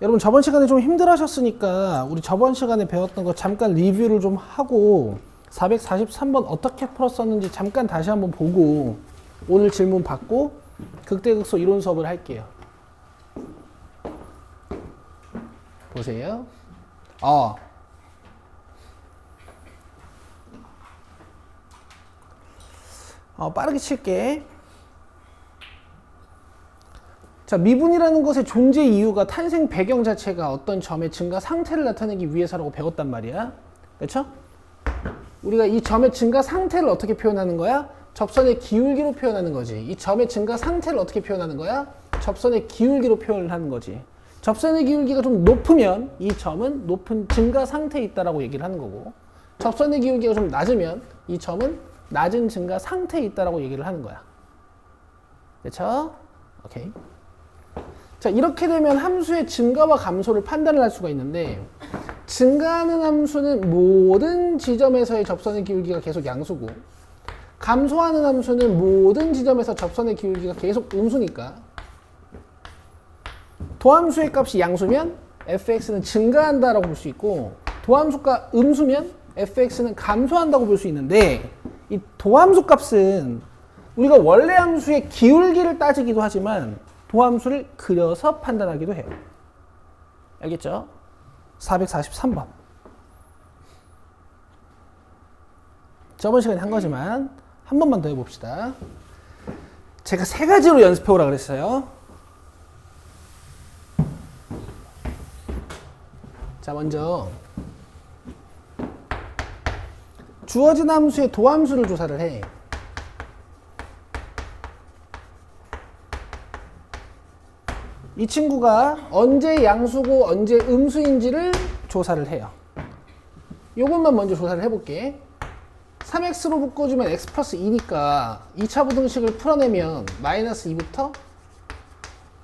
여러분 저번 시간에 좀 힘들어 하셨으니까 우리 저번 시간에 배웠던 거 잠깐 리뷰를 좀 하고 443번 어떻게 풀었었는지 잠깐 다시 한번 보고 오늘 질문 받고 극대극소 이론 수업을 할게요. 보세요. 빠르게 칠게. 자, 미분이라는 것의 존재 이유가 탄생 배경 자체가 어떤 점의 증가 상태를 나타내기 위해서라고 배웠단 말이야. 그렇죠? 우리가 이 점의 증가 상태를 어떻게 표현하는 거야? 접선의 기울기로 표현하는 거지. 이 점의 증가 상태를 어떻게 표현하는 거야? 접선의 기울기로 표현을 하는 거지. 접선의 기울기가 좀 높으면 이 점은 높은 증가 상태에 있다라고 얘기를 하는 거고, 접선의 기울기가 좀 낮으면 이 점은 낮은 증가 상태에 있다라고 얘기를 하는 거야. 그렇죠? 오케이. 자, 이렇게 되면 함수의 증가와 감소를 판단을 할 수가 있는데, 증가하는 함수는 모든 지점에서의 접선의 기울기가 계속 양수고, 감소하는 함수는 모든 지점에서 접선의 기울기가 계속 음수니까 도함수의 값이 양수면 fx는 증가한다라고 볼 수 있고, 도함수가 음수면 fx는 감소한다고 볼 수 있는데, 이 도함수 값은 우리가 원래 함수의 기울기를 따지기도 하지만 도함수를 그려서 판단하기도 해요. 알겠죠? 443번. 저번 시간에 한 거지만 한 번만 더 해봅시다. 제가 3가지로 연습해 오라 그랬어요. 자, 먼저 주어진 함수의 도함수를 조사를 해. 이 친구가 언제 양수고 언제 음수인지를 조사를 해요. 이것만 먼저 조사를 해볼게. 3x로 묶어주면 x 플러스 2니까 2차 부등식을 풀어내면 마이너스 2부터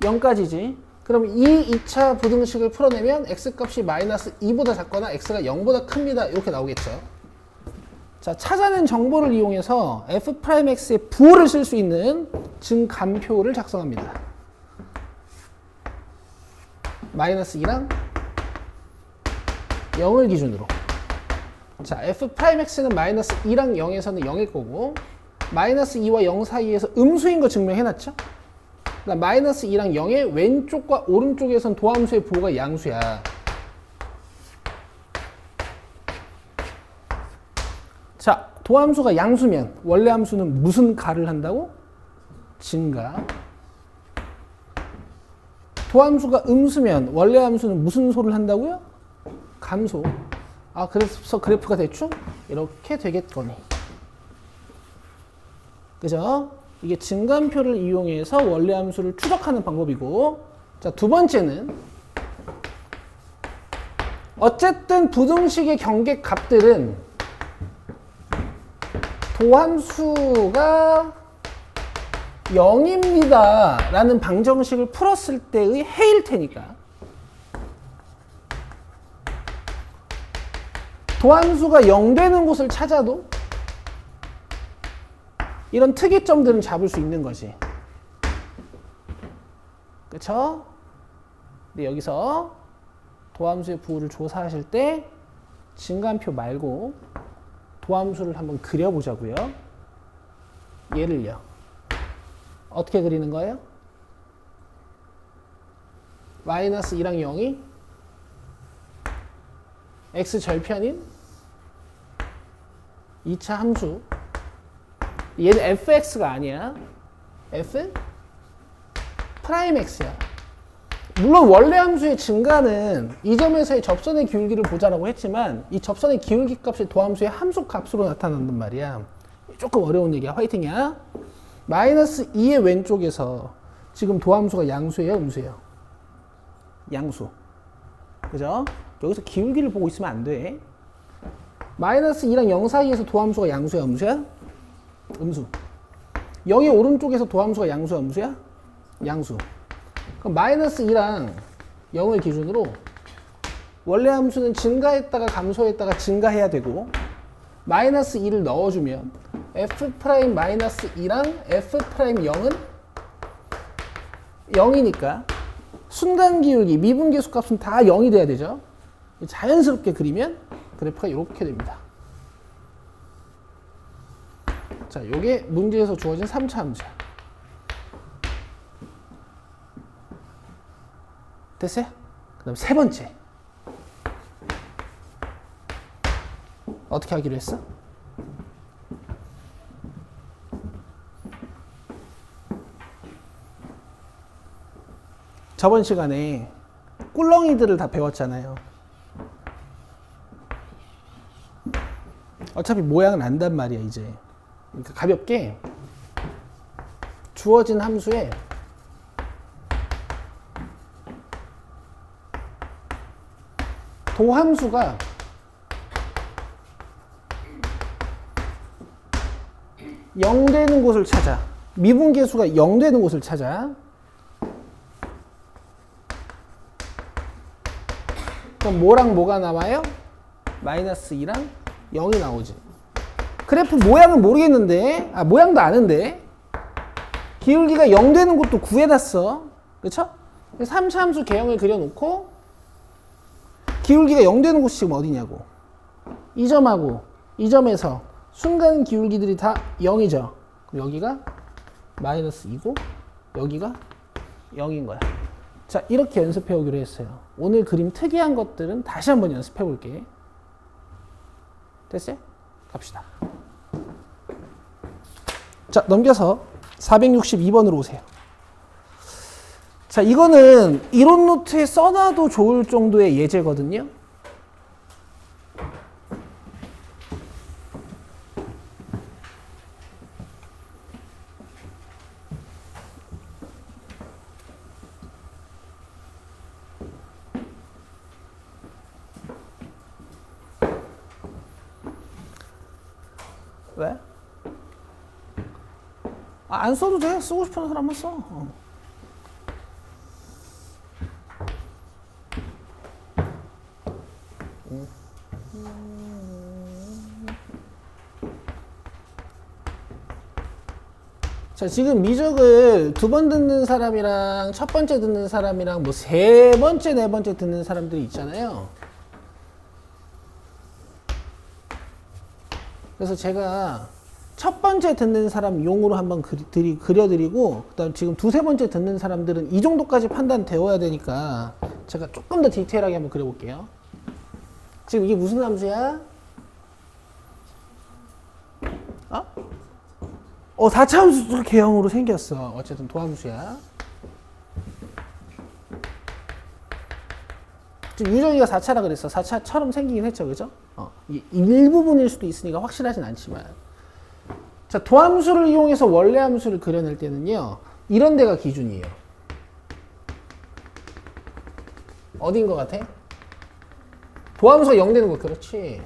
0까지지. 그럼 이 2차 부등식을 풀어내면 x값이 마이너스 2보다 작거나 x가 0보다 큽니다. 이렇게 나오겠죠. 자, 찾아낸 정보를 이용해서 f'x의 부호를 쓸 수 있는 증감표를 작성합니다. 마이너스 2랑 0을 기준으로. 자, f'x는 마이너스 2랑 0에서는 0일 거고, 마이너스 2와 0 사이에서 음수인 거 증명해놨죠? 그러니까 마이너스 2랑 0의 왼쪽과 오른쪽에선 도함수의 부호가 양수야. 자, 도함수가 양수면 원래 함수는 무슨 가를 한다고? 증가. 도함수가 음수면 원래 함수는 무슨 소를 한다고요? 감소. 그래서 그래프가 대충 이렇게 되겠거니. 그죠? 이게 증감표를 이용해서 원래 함수를 추적하는 방법이고, 자, 두 번째는 어쨌든 부등식의 경계 값들은 도함수가 0입니다 라는 방정식을 풀었을 때의 해일 테니까 도함수가 0 되는 곳을 찾아도 이런 특이점들은 잡을 수 있는 거지. 그쵸? 근데 여기서 도함수의 부호를 조사하실 때 증감표 말고 도함수를 한번 그려보자고요. 예를요. 어떻게 그리는 거예요? 마이너스 2랑 0이 x 절편인 2차 함수. 얘는 fx가 아니야. f 프라임 x야. 물론 원래 함수의 증가는 이 점에서의 접선의 기울기를 보자라고 했지만 이 접선의 기울기 값이 도함수의 함수 값으로 나타난단 말이야. 조금 어려운 얘기야. 화이팅이야. 마이너스 2의 왼쪽에서 지금 도함수가 양수예요, 음수예요? 양수. 그죠? 여기서 기울기를 보고 있으면 안 돼. 마이너스 2랑 0 사이에서 도함수가 양수야, 음수야? 음수. 0의 오른쪽에서 도함수가 양수야, 음수야? 양수. 그럼 마이너스 2랑 0을 기준으로 원래 함수는 증가했다가 감소했다가 증가해야 되고, 마이너스 2를 넣어주면 f 프라임 마이너스 2랑 f 프라임 0은 0이니까 순간 기울기, 미분계수 값은 다 0이 돼야 되죠. 자연스럽게 그리면 그래프가 이렇게 됩니다. 자, 요게 문제에서 주어진 3차 함수야. 됐어요? 그 다음 세 번째. 어떻게 하기로 했어? 저번 시간에 꿀렁이들을 다 배웠잖아요. 어차피 모양은 안단 말이야, 이제. 그러니까 가볍게 주어진 함수에 도함수가 영 되는 곳을 찾아. 미분계수가 0 되는 곳을 찾아. 그럼 뭐랑 뭐가 나와요? 마이너스 2랑 0이 나오지. 그래프 모양은 모르겠는데, 모양도 아는데, 기울기가 0 되는 곳도 구해놨어. 그쵸? 3차 함수 개형을 그려놓고, 기울기가 0 되는 곳이 지금 어디냐고. 이 점하고 이 점에서 순간 기울기들이 다 0이죠. 그럼 여기가 마이너스 2고, 여기가 0인 거야. 자, 이렇게 연습해 오기로 했어요. 오늘 그림 특이한 것들은 다시 한번 연습해 볼게. 됐어요? 갑시다. 자, 넘겨서 462번으로 오세요. 자, 이거는 이론 노트에 써놔도 좋을 정도의 예제거든요. 왜? 안 써도 돼. 쓰고 싶은 사람만 써. 자, 지금 미적을 2번 듣는 사람이랑 첫 번째 듣는 사람이랑 뭐 3번째, 4번째 듣는 사람들이 있잖아요. 그래서 제가 첫 번째 듣는 사람 용으로 한번 그려드리고, 그 다음 지금 2, 3번째 듣는 사람들은 이 정도까지 판단 되어야 되니까 제가 조금 더 디테일하게 한번 그려볼게요. 지금 이게 무슨 함수야? 4차 함수 개형으로 생겼어. 어쨌든 도함수야. 지금 유정이가 4차라 그랬어. 4차처럼 생기긴 했죠. 그죠? 일부분일 수도 있으니까 확실하진 않지만. 자, 도함수를 이용해서 원래 함수를 그려낼 때는요, 이런 데가 기준이에요. 어디인 것 같아? 도함수가 0 되는 거. 그렇지.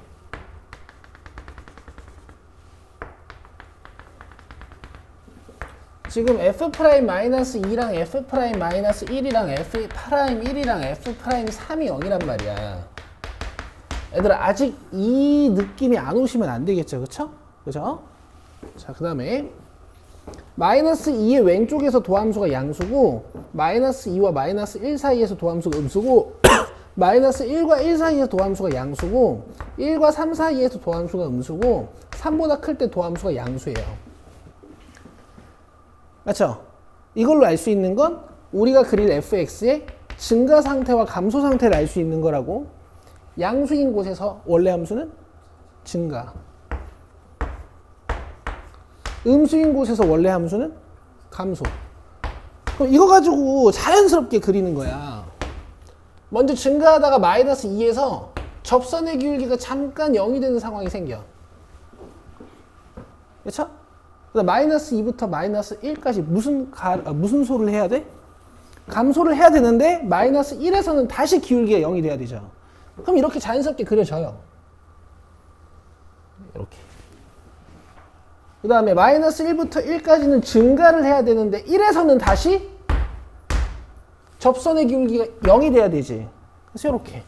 지금 f'-2랑 f'-1이랑 f'1이랑 f'3이 0이란 말이야. 얘들아, 아직 이 느낌이 안 오시면 안 되겠죠. 그쵸? 그죠? 자, 그 다음에 마이너스 2의 왼쪽에서 도함수가 양수고, 마이너스 2와 마이너스 1 사이에서 도함수가 음수고, 마이너스 1과 1 사이에서 도함수가 양수고, 1과 3 사이에서 도함수가 음수고, 3보다 클 때 도함수가 양수예요. 맞죠? 이걸로 알 수 있는 건 우리가 그릴 fx의 증가 상태와 감소 상태를 알 수 있는 거라고. 양수인 곳에서 원래 함수는 증가, 음수인 곳에서 원래 함수는 감소. 그럼 이거 가지고 자연스럽게 그리는 거야. 먼저 증가하다가 마이너스 2에서 접선의 기울기가 잠깐 0이 되는 상황이 생겨. 그렇죠? 마이너스 2부터 마이너스 1까지 무슨 소를 해야 돼? 감소를 해야 되는데 마이너스 1에서는 다시 기울기가 0이 돼야 되죠. 그럼 이렇게 자연스럽게 그려져요. 이렇게. 그 다음에 마이너스 1부터 1까지는 증가를 해야 되는데 1에서는 다시 접선의 기울기가 0이 돼야 되지. 그래서 이렇게.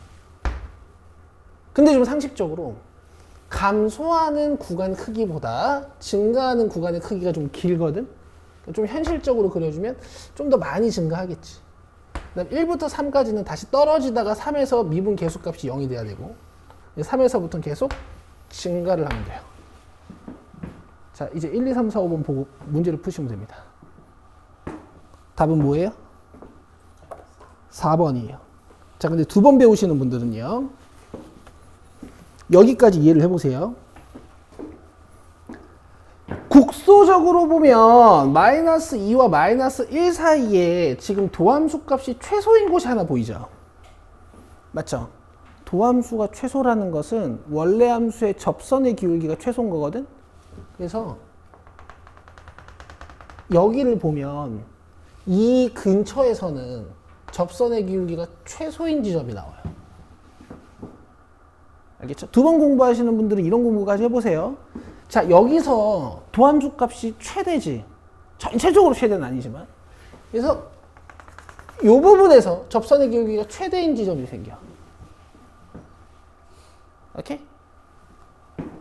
근데 좀 상식적으로 감소하는 구간 크기보다 증가하는 구간의 크기가 좀 길거든. 좀 현실적으로 그려주면 좀 더 많이 증가하겠지. 그다음 1부터 3까지는 다시 떨어지다가 3에서 미분 계수값이 0이 돼야 되고 3에서부터는 계속 증가를 하면 돼요. 자, 이제 1, 2, 3, 4, 5번 보고 문제를 푸시면 됩니다. 답은 뭐예요? 4번이에요. 자, 근데 두 번 배우시는 분들은요. 여기까지 이해를 해보세요. 국소적으로 보면 마이너스 2와 마이너스 1 사이에 지금 도함수 값이 최소인 곳이 하나 보이죠? 맞죠? 도함수가 최소라는 것은 원래 함수의 접선의 기울기가 최소인 거거든? 그래서 여기를 보면 이 근처에서는 접선의 기울기가 최소인 지점이 나와요. 알겠죠? 두 번 공부하시는 분들은 이런 공부까지 해보세요. 자, 여기서 도함수 값이 최대지. 전체적으로 최대는 아니지만. 그래서 이 부분에서 접선의 기울기가 최대인 지점이 생겨. 오케이?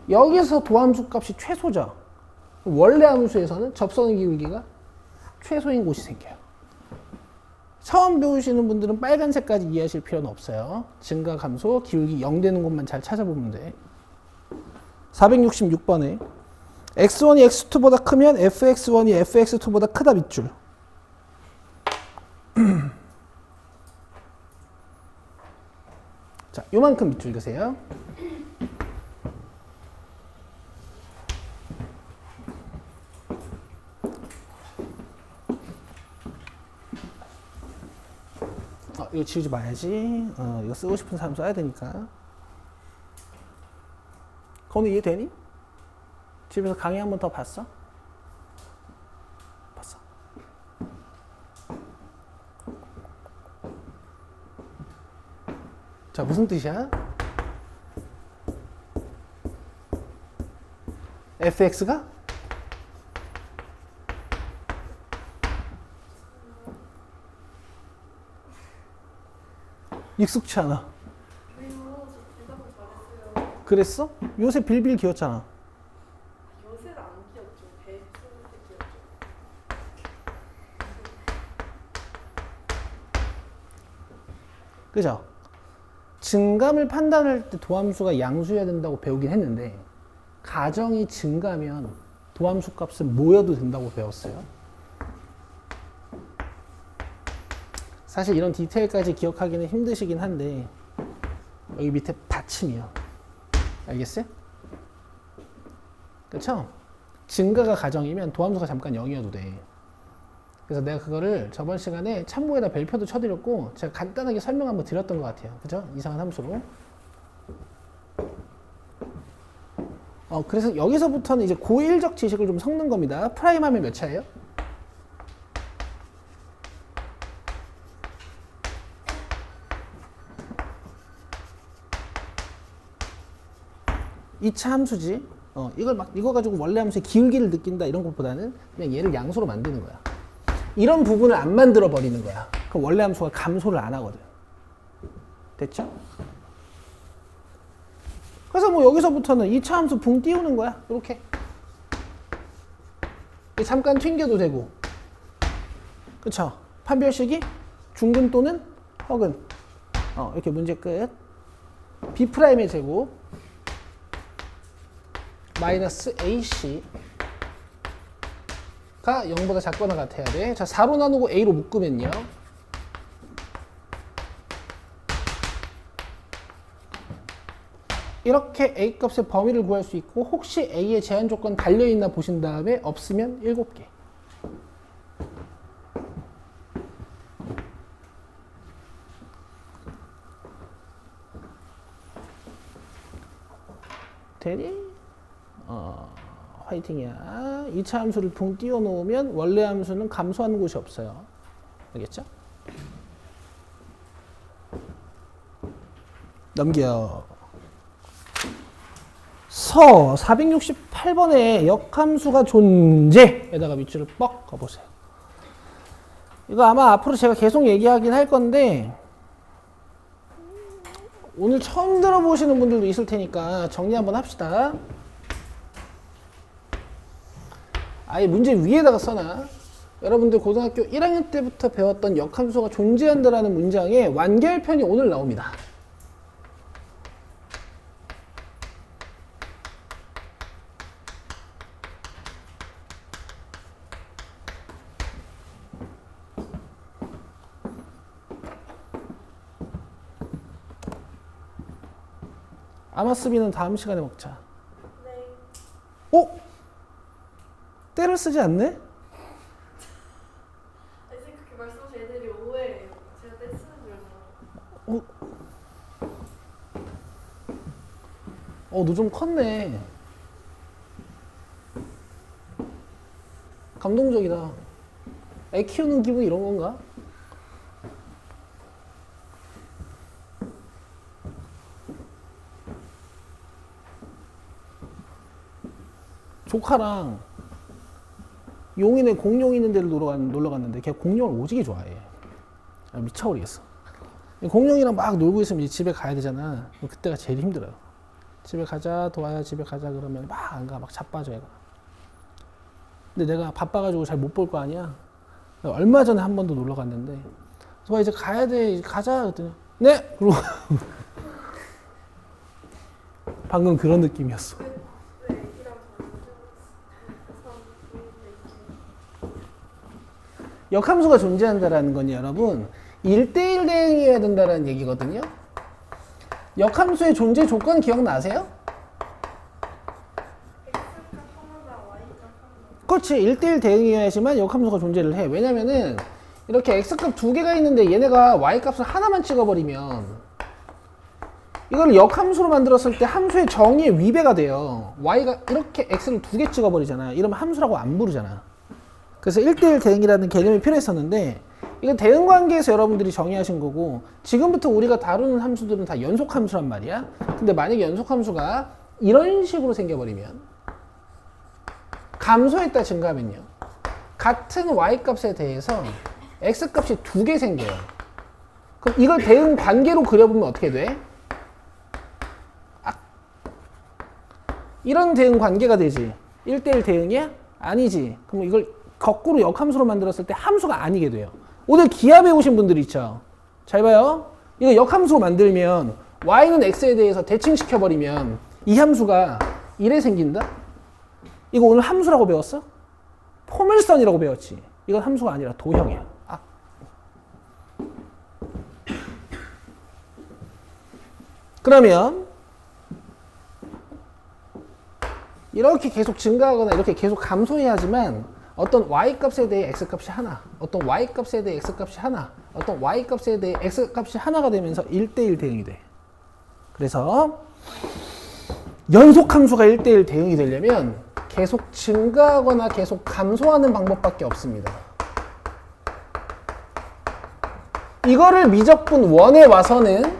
여기서 도함수 값이 최소죠. 원래 함수에서는 접선의 기울기가 최소인 곳이 생겨요. 처음 배우시는 분들은 빨간색까지 이해하실 필요는 없어요. 증가 감소, 기울기 0 되는 곳만 잘 찾아보면 돼. 466번에 x1이 x2보다 크면 fx1이 fx2보다 크다 밑줄. 자, 요만큼 밑줄 그세요. 이거 지우지 마야지. 이거 쓰고 싶은 사람 써야 되니까. 건우 이해되니? 집에서 강의 한 번 더 봤어? 봤어. 자, 무슨 뜻이야? fx가? 익숙치 않아. 그랬어? 요새 빌빌 기었잖아. 요새는 안 기었죠. 대충 기었죠. 그죠? 증감을 판단할 때 도함수가 양수여야 된다고 배우긴 했는데 가정이 증가면 도함수 값은 모여도 된다고 배웠어요. 사실 이런 디테일까지 기억하기는 힘드시긴 한데 여기 밑에 받침이요. 알겠어요? 그렇죠? 증가가 가정이면 도함수가 잠깐 0이어도 돼. 그래서 내가 그거를 저번 시간에 참고에다 별표도 쳐드렸고 제가 간단하게 설명 한번 드렸던 것 같아요. 그죠? 이상한 함수로. 그래서 여기서부터는 이제 고일적 지식을 좀 섞는 겁니다. 프라임 하면 몇 차예요? 2차 함수지. 이거 가지고 원래 함수의 기울기를 느낀다 이런 것보다는 그냥 얘를 양수로 만드는 거야. 이런 부분을 안 만들어 버리는 거야. 그럼 원래 함수가 감소를 안 하거든. 됐죠? 그래서 뭐 여기서부터는 2차 함수 붕 띄우는 거야. 이렇게. 잠깐 튕겨도 되고. 그쵸? 판별식이 중근 또는 허근. 이렇게 문제 끝. B'의 제곱. 마이너스 AC가 0보다 작거나 같아야 돼. 자, 4로 나누고 A로 묶으면요. 이렇게 A 값의 범위를 구할 수 있고 혹시 A의 제한 조건 달려있나 보신 다음에 없으면 7개. 되니? 화이팅이야. 2차 함수를 붕 띄워 놓으면 원래 함수는 감소하는 곳이 없어요. 알겠죠? 넘겨. 서 468번에 역함수가 존재에다가 밑줄을 뻑 그어보세요. 이거 아마 앞으로 제가 계속 얘기하긴 할 건데 오늘 처음 들어보시는 분들도 있을 테니까 정리 한번 합시다. 아예 문제 위에다가 써놔. 여러분들 고등학교 1학년 때부터 배웠던 역함수가 존재한다라는 문장에 완결편이 오늘 나옵니다. 아마스비는 다음 시간에 먹자. 네. 어? 때를 쓰지 않네? 아니 선생님 그렇게 말씀하신 애들이 오해해요. 제가 떼 쓰는 줄 알고. 너 좀 컸네. 감동적이다. 애 키우는 기분 이런 건가? 조카랑 용인에 공룡 있는 데를 놀러 갔는데 걔 공룡을 오지게 좋아해. 미쳐버리겠어. 공룡이랑 막 놀고 있으면 이제 집에 가야 되잖아. 그때가 제일 힘들어요. 집에 가자, 도와야 집에 가자 그러면 막 안 가, 막 자빠져 얘가. 근데 내가 바빠가지고 잘 못 볼 거 아니야. 얼마 전에 한 번 더 놀러 갔는데 도와 이제 가야 돼, 이제 가자 그랬더니 네! 그러고 방금 그런 느낌이었어. 왜 애기랑 역함수가 존재한다라는 건 여러분 1대1 대응이어야 된다는 얘기거든요. 역함수의 존재 조건 기억나세요? X값 하나다 Y값 하나. 그렇지. 1대1 대응이어야지만 역함수가 존재를 해. 왜냐면은 이렇게 X값 두 개가 있는데 얘네가 Y값을 하나만 찍어버리면 이걸 역함수로 만들었을 때 함수의 정의의 위배가 돼요. Y가 이렇게 X를 두 개 찍어버리잖아. 이러면 함수라고 안 부르잖아. 그래서 1대1 대응이라는 개념이 필요했었는데 이건 대응관계에서 여러분들이 정의하신 거고 지금부터 우리가 다루는 함수들은 다 연속함수란 말이야. 근데 만약에 연속함수가 이런 식으로 생겨버리면 감소했다 증가하면요. 같은 Y값에 대해서 X값이 두 개 생겨요. 그럼 이걸 대응관계로 그려보면 어떻게 돼? 이런 대응관계가 되지. 1대1 대응이야? 아니지. 그럼 이걸 거꾸로 역함수로 만들었을 때 함수가 아니게 돼요. 오늘 기하 배우신 분들 있죠? 잘 봐요. 이거 역함수로 만들면 y는 x에 대해서 대칭시켜버리면 이 함수가 이래 생긴다? 이거 오늘 함수라고 배웠어? 포물선이라고 배웠지. 이건 함수가 아니라 도형이야. 그러면 이렇게 계속 증가하거나 이렇게 계속 감소해야지만 어떤 y값에 대해 x값이 하나, 어떤 y값에 대해 x값이 하나, 어떤 y값에 대해 x값이 하나가 되면서 1대1 대응이 돼. 그래서 연속함수가 1대1 대응이 되려면 계속 증가하거나 계속 감소하는 방법밖에 없습니다. 이거를 미적분 1에 와서는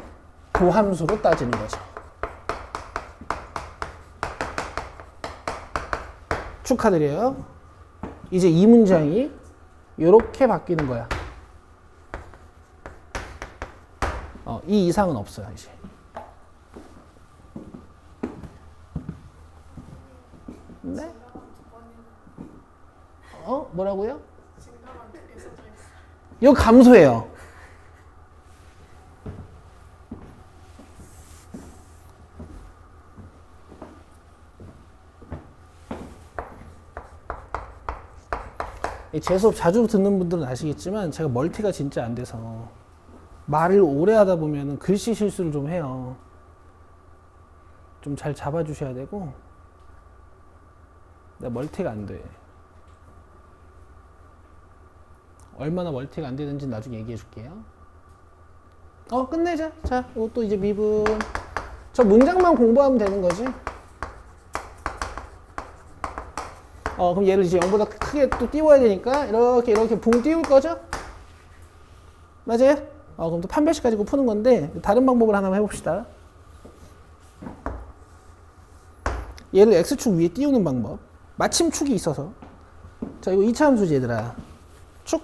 도함수로 따지는 거죠. 축하드려요. 이제 이 문장이 이렇게 바뀌는 거야. 이 이상은 없어요, 이제. 네? 뭐라고요? 이거 감소해요. 제 수업 자주 듣는 분들은 아시겠지만 제가 멀티가 진짜 안 돼서 말을 오래 하다 보면 글씨 실수를 좀 해요. 좀 잘 잡아주셔야 되고 내가 멀티가 안 돼. 얼마나 멀티가 안 되는지 나중에 얘기해 줄게요. 끝내자. 자, 이것도 이제 미분. 저 문장만 공부하면 되는 거지. 그럼 얘를 이제 0보다 크게 또 띄워야 되니까 이렇게 붕 띄울 거죠? 맞아요? 그럼 또 판별식 가지고 푸는 건데 다른 방법을 하나 해봅시다. 얘를 x축 위에 띄우는 방법. 마침 축이 있어서. 자, 이거 2차 함수지 얘들아. 축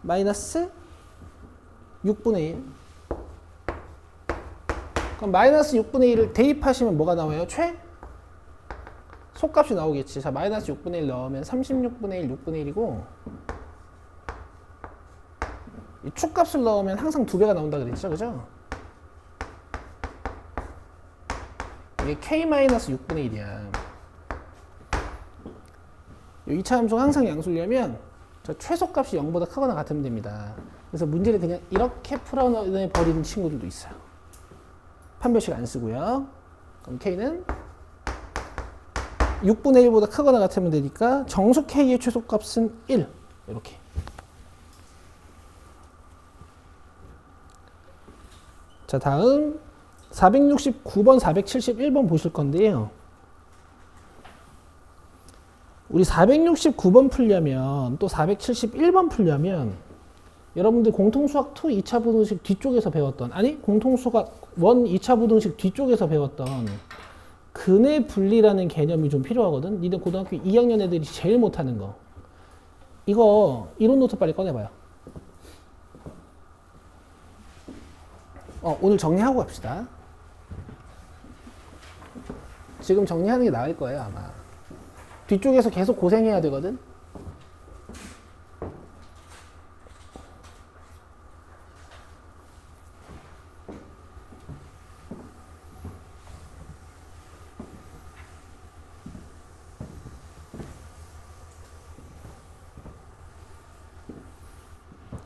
마이너스 6분의 1. 그럼 마이너스 6분의 1을 대입하시면 뭐가 나와요? 속값이 나오겠지. 자, 마이너스 6분의 1 넣으면 36분의 1, 6분의 1이고 이 축값을 넣으면 항상 2배가 나온다 그랬죠. 그죠? 이게 k-6분의 1이야. 이 2차 함수가 항상 양수려면 저 최소값이 0보다 크거나 같으면 됩니다. 그래서 문제를 그냥 이렇게 풀어내버리는 친구들도 있어요. 판별식 안 쓰고요. 그럼 k는 6분의 1보다 크거나 같으면 되니까 정수 k의 최소값은 1. 이렇게. 자, 다음 469번, 471번 보실 건데요. 우리 469번 풀려면 또 471번 풀려면 여러분들 공통수학 2 2차 부등식 뒤쪽에서 배웠던 아니 공통수학 1 2차 부등식 뒤쪽에서 배웠던 근의 분리라는 개념이 좀 필요하거든. 니네 고등학교 2학년 애들이 제일 못하는 거. 이거 이론 노트 빨리 꺼내봐요. 오늘 정리하고 갑시다. 지금 정리하는 게 나을 거예요 아마. 뒤쪽에서 계속 고생해야 되거든.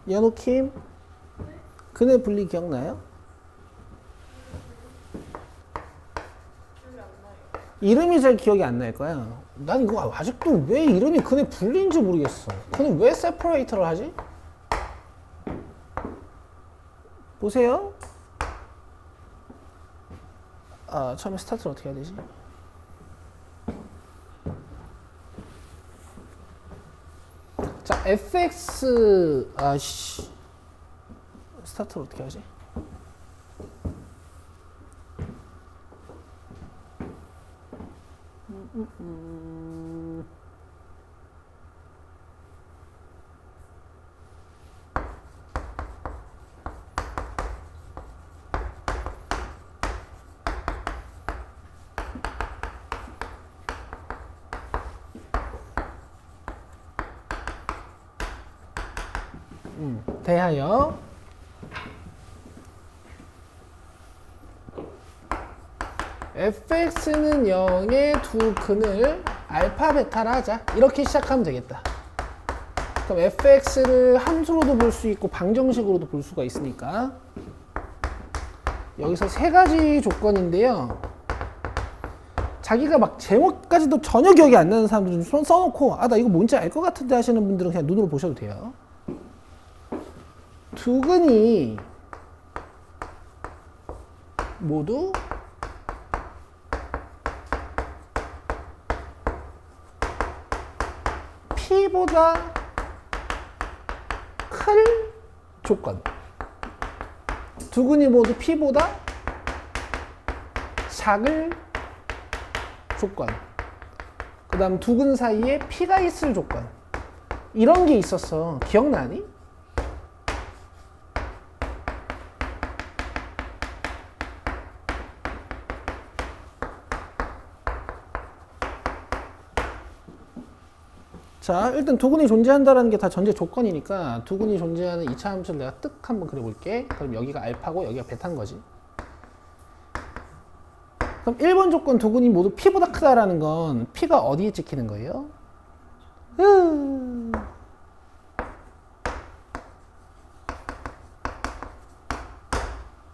연우킴, 근의 분리 기억나요? 기억이 안 나요. 이름이 잘 기억이 안 날 거야. 난 이거 아직도 왜 이름이 근의 분리인지 모르겠어. 그는 왜 세퍼레이터를 하지? 보세요. 처음에 스타트를 어떻게 해야 되지? 자, fx 스타트를 어떻게 하지? 대하여 fx는 0의 두 근을 알파 베타라 하자. 이렇게 시작하면 되겠다. 그럼 fx를 함수로도 볼 수 있고 방정식으로도 볼 수가 있으니까 여기서 세 가지 조건인데요. 자기가 막 제목까지도 전혀 기억이 안 나는 사람들 좀 손 써놓고 나 이거 뭔지 알 것 같은데 하시는 분들은 그냥 눈으로 보셔도 돼요. 두 근이 모두 P보다 클 조건. 두 근이 모두 P보다 작을 조건. 그 다음 두 근 사이에 P가 있을 조건. 이런 게 있었어. 기억나니? 자, 일단 두 근이 존재한다는 게 다 전제 조건이니까 두 근이 존재하는 2차 함수를 내가 뜩 한번 그려볼게. 그럼 여기가 알파고 여기가 베타인 거지. 그럼 1번 조건 두 근이 모두 P보다 크다라는 건 P가 어디에 찍히는 거예요?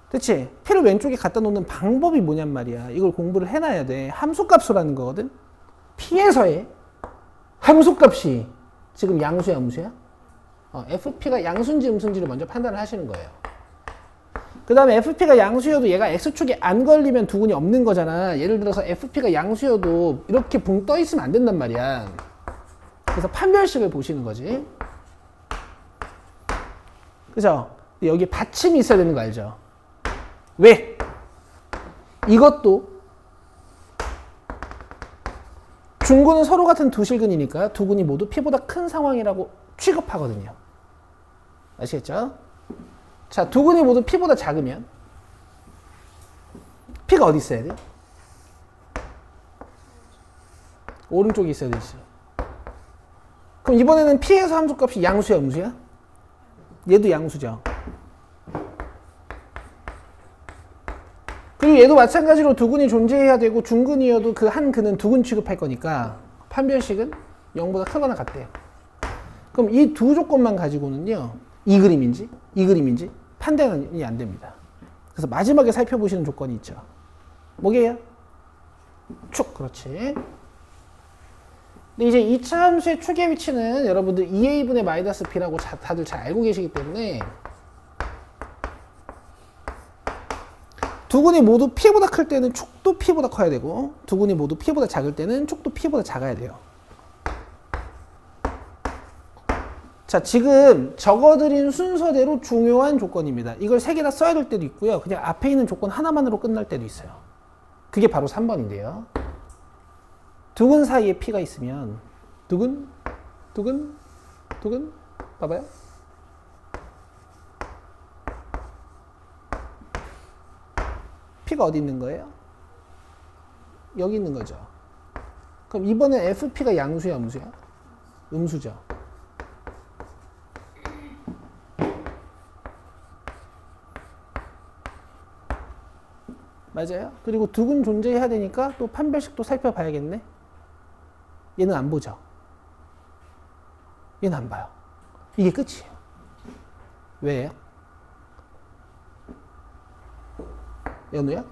그치? P를 왼쪽에 갖다 놓는 방법이 뭐냔 말이야. 이걸 공부를 해놔야 돼. 함수값수라는 거거든. P에서의 함수값이 지금 양수야, 음수야? FP가 양수인지 음수인지를 먼저 판단을 하시는 거예요. 그 다음에 FP가 양수여도 얘가 X축에 안 걸리면 두 근이 없는 거잖아. 예를 들어서 FP가 양수여도 이렇게 붕 떠 있으면 안 된단 말이야. 그래서 판별식을 보시는 거지. 그죠? 여기 받침이 있어야 되는 거 알죠? 왜? 이것도 중근은 서로 같은 두 실근이니까 두 근이 모두 P보다 큰 상황이라고 취급하거든요. 아시겠죠? 자, 두 근이 모두 P보다 작으면 P가 어디 있어야 돼? 오른쪽에 있어야 되지. 그럼 이번에는 P에서 함수값이 양수야, 음수야? 얘도 양수죠. 그리고 얘도 마찬가지로 두근이 존재해야 되고 중근이어도 그 한 근은 두근 취급할 거니까 판별식은 0보다 크거나 같대요. 그럼 이 두 조건만 가지고는요, 이 그림인지 판단이 안 됩니다. 그래서 마지막에 살펴보시는 조건이 있죠. 뭐게요? 축, 그렇지. 근데 이제 2차 함수의 축의 위치는 여러분들 2a분의 마이너스 b라고 다들 잘 알고 계시기 때문에 두 근이 모두 p보다 클 때는 축도 p보다 커야 되고 두 근이 모두 p보다 작을 때는 축도 p보다 작아야 돼요. 자, 지금 적어드린 순서대로 중요한 조건입니다. 이걸 세 개 다 써야 될 때도 있고요. 그냥 앞에 있는 조건 하나만으로 끝날 때도 있어요. 그게 바로 3번인데요. 두근 사이에 P가 있으면 두근 봐봐요. P가 어디 있는 거예요? 여기 있는 거죠. 그럼 이번에 FP가 양수야, 음수야? 음수죠. 맞아요. 그리고 두근 존재해야 되니까 또 판별식도 살펴봐야겠네. 얘는 안 보죠. 얘는 안 봐요. 이게 끝이에요. 왜요? 연우야?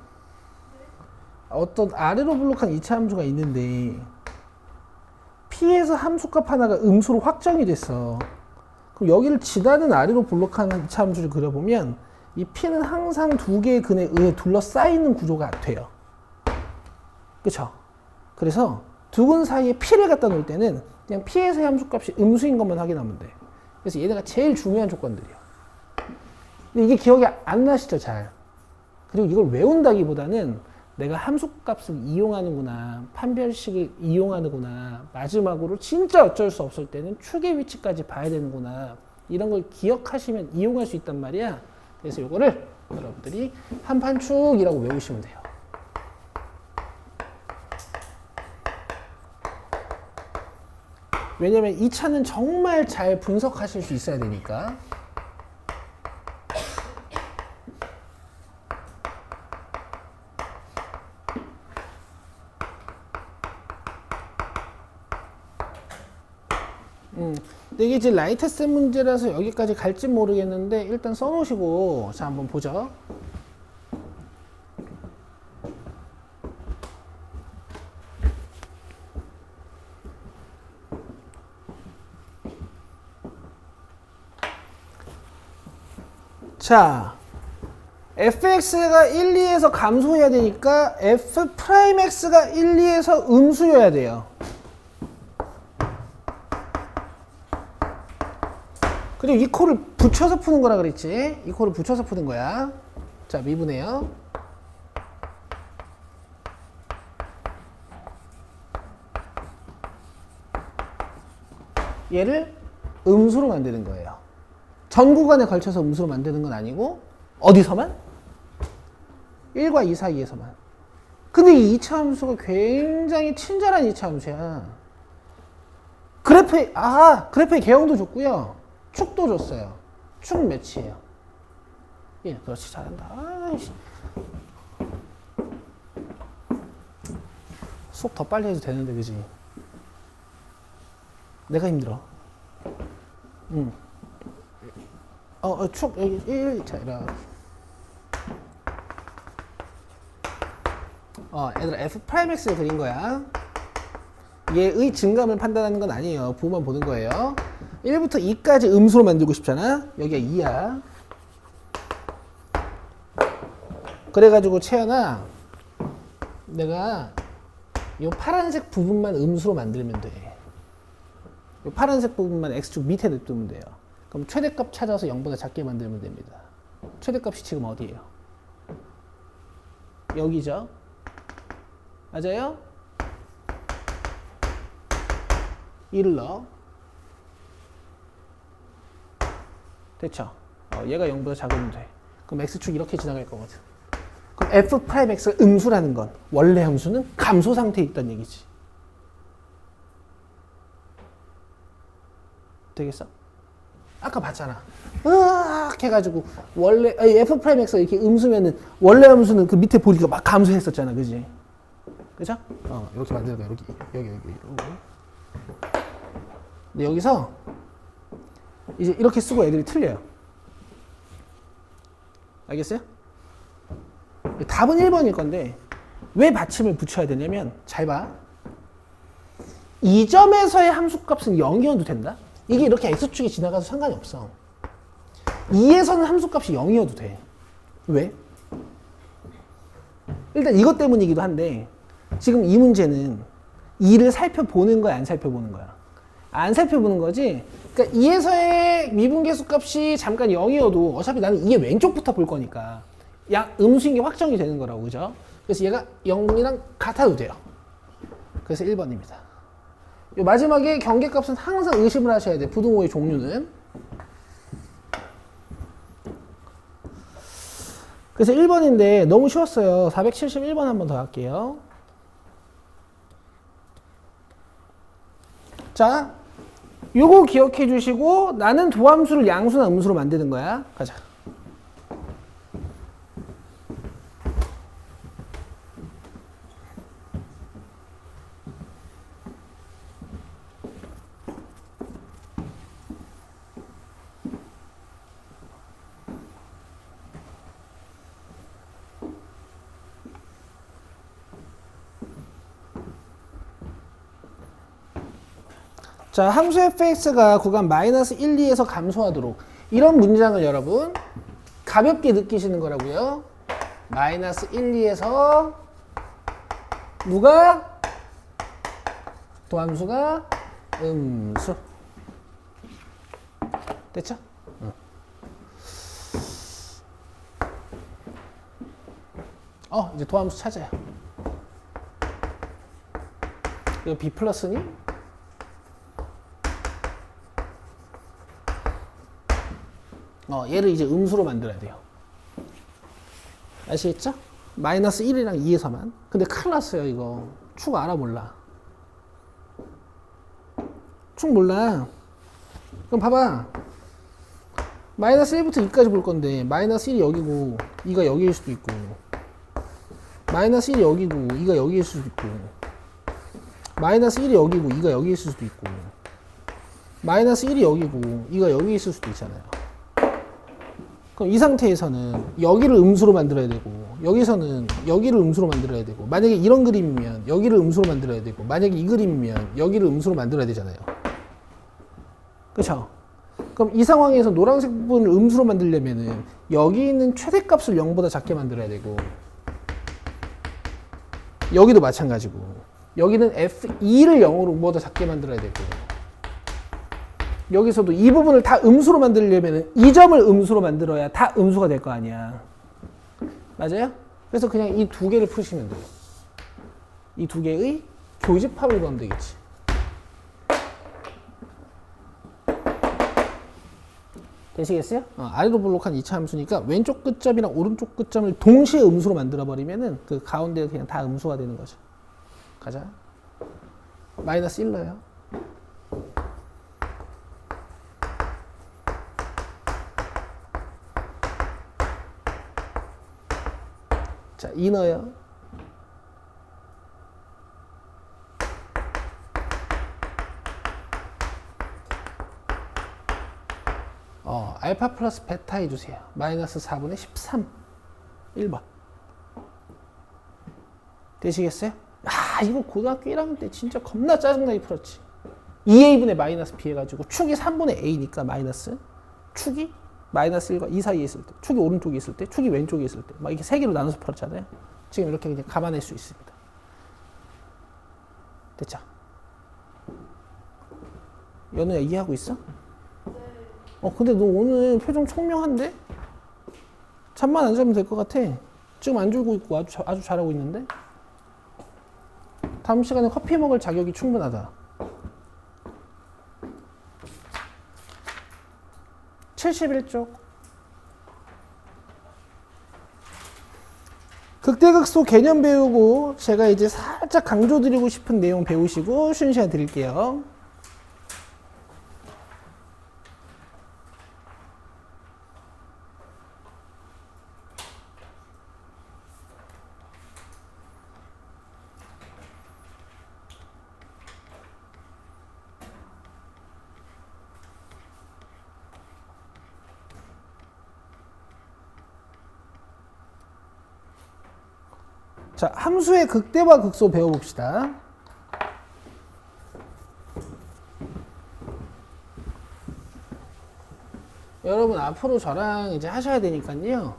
어떤 아래로 블록한 2차 함수가 있는데 P에서 함수값 하나가 음수로 확정이 됐어. 그럼 여기를 지나는 아래로 블록한 2차 함수를 그려보면 이 P는 항상 두 개의 근에 의해 둘러싸이는 구조가 돼요. 그쵸? 그래서 두 근 사이에 P를 갖다 놓을 때는 그냥 P에서의 함수값이 음수인 것만 확인하면 돼. 그래서 얘네가 제일 중요한 조건들이야. 근데 이게 기억이 안 나시죠, 잘? 그리고 이걸 외운다기보다는 내가 함수값을 이용하는구나, 판별식을 이용하는구나, 마지막으로 진짜 어쩔 수 없을 때는 축의 위치까지 봐야 되는구나, 이런 걸 기억하시면 이용할 수 있단 말이야. 그래서 이거를 여러분들이 한판축이라고 외우시면 돼요. 왜냐면 2차는 정말 잘 분석하실 수 있어야 되니까. 근데 이게 이제 라이트쌤 문제라서 여기까지 갈지 모르겠는데 일단 써놓으시고 자 한번 보죠. 자, fx가 1, 2에서 감소해야 되니까 f'x가 1, 2에서 음수여야 돼요. 그리고 이 코를 붙여서 푸는 거라 그랬지. 이 코를 붙여서 푸는 거야. 자, 미분해요. 얘를 음수로 만드는 거예요. 전 구간에 걸쳐서 음수로 만드는 건 아니고 어디서만? 1과 2 사이에서만. 근데 이 2차 함수가 굉장히 친절한 2차 함수야. 그래프의 개형도 줬고요. 축도 줬어요. 축 몇이에요? 1. 그렇지, 잘한다. 아이씨. 수업 더 빨리 해도 되는데, 그지? 내가 힘들어. 축, 여기 1. 자, 이라. 얘들아, F'X를 그린 거야. 얘의 증감을 판단하는 건 아니에요. 부호만 보는 거예요. 1부터 2까지 음수로 만들고 싶잖아. 여기가 2야. 그래가지고 채연아, 내가 이 파란색 부분만 음수로 만들면 돼. 이 파란색 부분만 x축 밑에 냅두면 돼요. 그럼 최대값 찾아서 0보다 작게 만들면 됩니다. 최대값이 지금 어디예요? 여기죠? 맞아요? 1을 넣어. 됐죠? 얘가 0보다 작으면 돼. 그럼 x축 이렇게 지나갈 거거든. 그럼 f'x가 음수라는 건 원래 함수는 감소 상태에 있다는 얘기지. 되겠어? 아까 봤잖아. 으악 해가지고 원래 f 프라임 x가 이렇게 음수면은 원래 함수는 그 밑에 보니까 막 감소했었잖아, 그지? 그죠? 이렇게 만들어 돼. 여기. 근데 여기서 이제 이렇게 쓰고 애들이 틀려요. 알겠어요? 답은 1번일 건데 왜 받침을 붙여야 되냐면 잘 봐. 이 점에서의 함수값은 0이어도 된다? 이게 이렇게 x축이 지나가서 상관이 없어. 2에서는 함수값이 0이어도 돼. 왜? 일단 이것 때문이기도 한데 지금 이 문제는 2를 살펴보는 거야, 안 살펴보는 거야? 안 살펴보는 거지? 그러니까 2에서의 미분계수 값이 잠깐 0이어도 어차피 나는 2의 왼쪽부터 볼 거니까 음수인 게 확정이 되는 거라고, 그죠? 그래서 얘가 0이랑 같아도 돼요. 그래서 1번입니다. 요 마지막에 경계값은 항상 의심을 하셔야 돼. 부등호의 종류는. 그래서 1번인데 너무 쉬웠어요. 471번 한 번 더 할게요. 자, 요거 기억해 주시고 나는 도함수를 양수나 음수로 만드는 거야. 가자. 자, 함수 fx가 구간 마이너스 1, 2에서 감소하도록 이런 문장을 여러분 가볍게 느끼시는 거라고요. 마이너스 1, 2에서 누가? 도함수가 음수. 됐죠? 이제 도함수 찾아요. 이거 b 플러스니? 얘를 이제 음수로 만들어야 돼요. 아시겠죠? 마이너스 1이랑 2에서만. 근데 큰일 났어요, 이거. 축 알아, 몰라? 축 몰라. 그럼 봐봐. 마이너스 1부터 2까지 볼 건데, 마이너스 1이 여기고, 2가 여기일 수도 있고, 마이너스 1이 여기고, 2가 여기일 수도 있고, 마이너스 1이 여기고, 2가 여기 있을 수도 있고, 마이너스 1이 여기고, 2가 여기 있을 수도 있잖아요. 그럼 이 상태에서는 여기를 음수로 만들어야 되고 여기서는 여기를 음수로 만들어야 되고 만약에 이런 그림이면 여기를 음수로 만들어야 되고 만약에 이 그림이면 여기를 음수로 만들어야 되잖아요. 그렇죠? 그럼 이 상황에서 노란색 부분을 음수로 만들려면은 여기 있는 최대값을 0보다 작게 만들어야 되고 여기도 마찬가지고 여기는 f2를 0보다 작게 만들어야 되고 여기서도 이 부분을 다 음수로 만들려면 이 점을 음수로 만들어야 다 음수가 될 거 아니야. 맞아요? 그래서 그냥 이 두 개를 푸시면 돼요. 이 두 개의 교집합을 구하면 되겠지. 되시겠어요? 아래로 볼록한 2차 함수니까 왼쪽 끝점이랑 오른쪽 끝점을 동시에 음수로 만들어버리면은 그 가운데 그냥 다 음수가 되는 거죠. 가자. 마이너스 1 넣어요. 자, 2 넣어요. 알파 플러스 베타 해주세요. 마이너스 4분의 13. 1번. 되시겠어요? 이거 고등학교 1학년 때 진짜 겁나 짜증나게 풀었지. 2a분의 마이너스 b 해가지고 축이 3분의 a니까 마이너스 축이 마이너스 1과 2 사이에 있을 때, 축이 오른쪽에 있을 때, 축이 왼쪽에 있을 때, 막 이렇게 세 개로 나눠서 풀었잖아요. 지금 이렇게 그냥 감안할 수 있습니다. 됐죠? 연우야 이해하고 있어? 근데 너 오늘 표정 총명한데? 잠만 안 자면 될 것 같아. 지금 안 졸고 있고 아주 잘하고 있는데? 다음 시간에 커피 먹을 자격이 충분하다. 71쪽. 극대극소 개념 배우고 제가 이제 살짝 강조드리고 싶은 내용 배우시고 쉬는 시간 드릴게요. 자, 함수의 극대와 극소 배워봅시다. 여러분 앞으로 저랑 이제 하셔야 되니까요.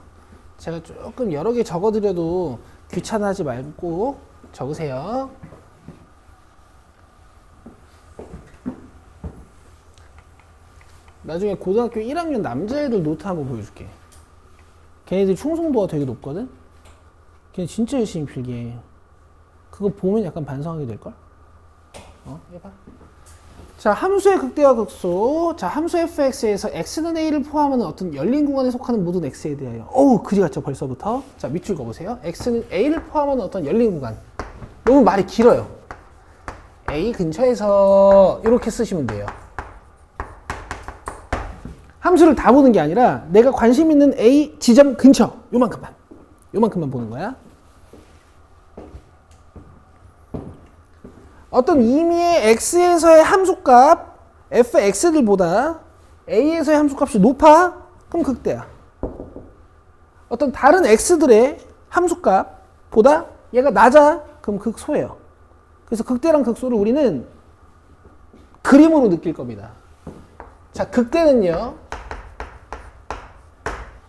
제가 조금 여러 개 적어드려도 귀찮아하지 말고 적으세요. 나중에 고등학교 1학년 남자애들 노트 한번 보여줄게. 걔네들 충성도가 되게 높거든? 걔네 진짜 열심히 필기해. 그거 보면 약간 반성하게 될걸? 해봐. 자, 함수의 극대와 극소. 자, 함수 fx에서 x는 a를 포함하는 어떤 열린 구간에 속하는 모든 x에 대하여. 어우, 그지 같죠, 벌써부터? 자, 밑줄 그어보세요. x는 a를 포함하는 어떤 열린 구간. 너무 말이 길어요. a 근처에서 이렇게 쓰시면 돼요. 함수를 다 보는 게 아니라 내가 관심 있는 A 지점 근처 요만큼만 보는 거야. 어떤 임의의 x에서의 함수값 fx들보다 a에서의 함수값이 높아? 그럼 극대야. 어떤 다른 x들의 함수값보다 얘가 낮아? 그럼 극소예요. 그래서 극대랑 극소를 우리는 그림으로 느낄 겁니다. 자, 극대는요,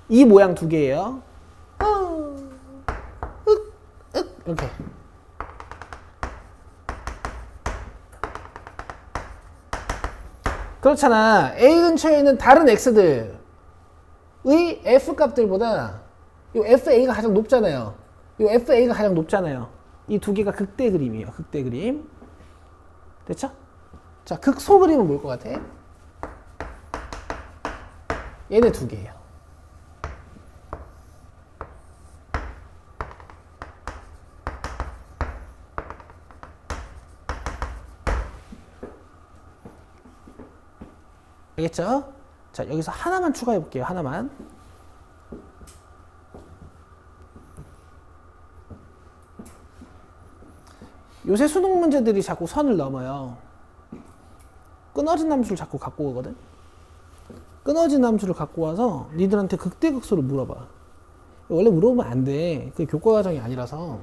이 모양 두 개예요. 이렇게. 그렇잖아. A 근처에 있는 다른 x들의 f 값들보다 이 fa가 가장 높잖아요. 이 fa가 가장 높잖아요. 이 두 개가 극대 그림이에요. 극대 그림. 됐죠? 자, 극소 그림은 뭘 것 같아? 얘네 두 개예요. 알겠죠? 자, 여기서 하나만 추가해 볼게요. 하나만. 요새 수능 문제들이 자꾸 선을 넘어요. 끊어진 함수를 자꾸 갖고 오거든. 끊어진 함수를 갖고 와서 니들한테 극대극소를 물어봐. 원래 물어보면 안 돼. 그게 교과 과정이 아니라서.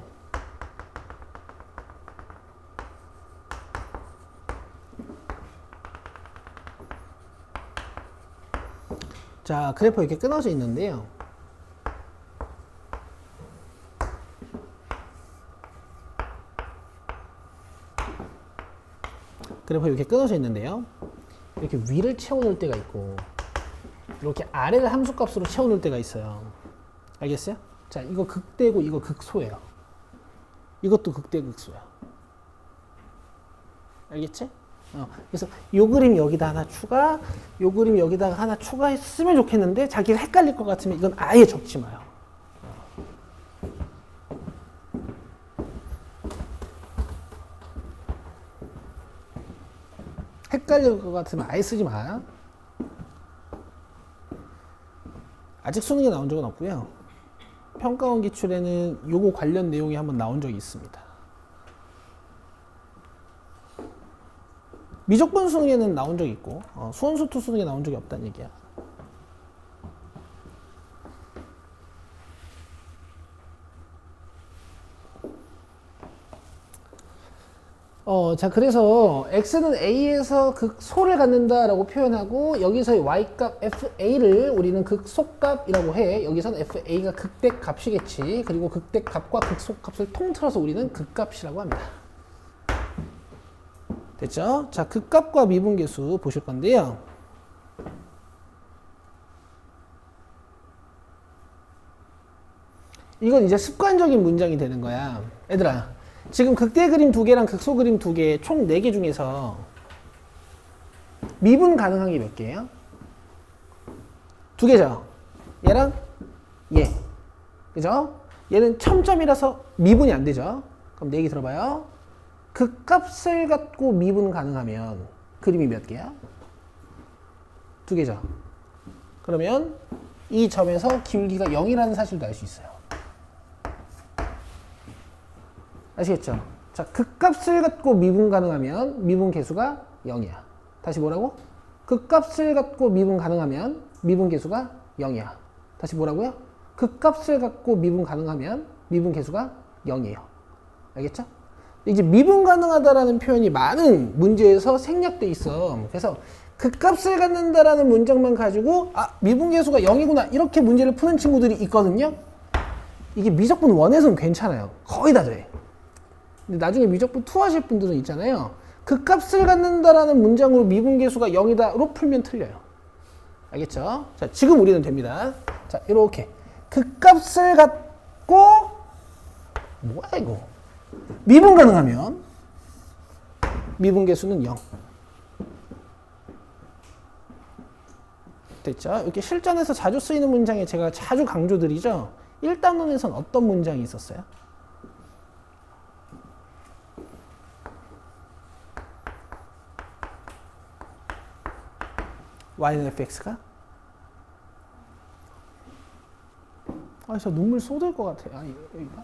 자, 그래프 이렇게 끊어져 있는데요. 그래프 이렇게 끊어져 있는데요. 이렇게 위를 채워놓을 때가 있고 이렇게 아래를 함수값으로 채워놓을 때가 있어요. 알겠어요? 자, 이거 극대고 이거 극소예요. 이것도 극대 극소야. 알겠지? 그래서 요 그림 여기다 하나 추가, 요 그림 여기다가 하나 추가했으면 좋겠는데 자기가 헷갈릴 것 같으면 이건 아예 적지 마요. 헷갈릴 것 같으면 아예 쓰지 마. 아직 수능에 나온 적은 없고요. 평가원 기출에는 요거 관련 내용이 한번 나온 적이 있습니다. 미적분 수능에는 나온 적이 있고 수원수투 수능에 나온 적이 없다는 얘기야. 자, 그래서 x는 a에서 극소를 갖는다라고 표현하고 여기서의 y값 fa를 우리는 극소값이라고 해. 여기서는 fa가 극대값이겠지. 그리고 극대값과 극소값을 통틀어서 우리는 극값이라고 합니다. 됐죠? 자, 극값과 미분계수 보실 건데요. 이건 이제 습관적인 문장이 되는 거야. 얘들아, 지금 극대 그림 두 개랑 극소 그림 두 개, 총 4개 중에서 미분 가능한 게 몇 개예요? 2개죠? 얘랑 얘. 그죠? 얘는 첨점이라서 미분이 안 되죠? 그럼 4개 들어봐요. 극값을 갖고 미분 가능하면 그림이 몇 개야? 2개죠? 그러면 이 점에서 기울기가 0이라는 사실도 알 수 있어요. 아시겠죠? 자, 극값을 갖고 미분 가능하면 미분 계수가 0이야. 다시 뭐라고? 극값을 갖고 미분 가능하면 미분 계수가 0이야. 다시 뭐라고요? 극값을 갖고 미분 가능하면 미분 계수가 0이에요. 알겠죠? 이제 미분 가능하다라는 표현이 많은 문제에서 생략돼 있어. 그래서 그 값을 갖는다라는 문장만 가지고 미분계수가 0이구나 이렇게 문제를 푸는 친구들이 있거든요. 이게 미적분 1에서는 괜찮아요. 거의 다 돼. 근데 나중에 미적분 2 하실 분들은 있잖아요. 그 값을 갖는다라는 문장으로 미분계수가 0이다로 풀면 틀려요. 알겠죠? 자, 지금 우리는 됩니다. 자, 이렇게 그 값을 갖고 뭐야 이거? 미분 가능하면 미분계수는 0. 됐죠? 이렇게 실전에서 자주 쓰이는 문장에 제가 자주 강조드리죠. 1단원에선 어떤 문장이 있었어요? y는 fx가? 저 눈물 쏟을 것 같아. 여기가?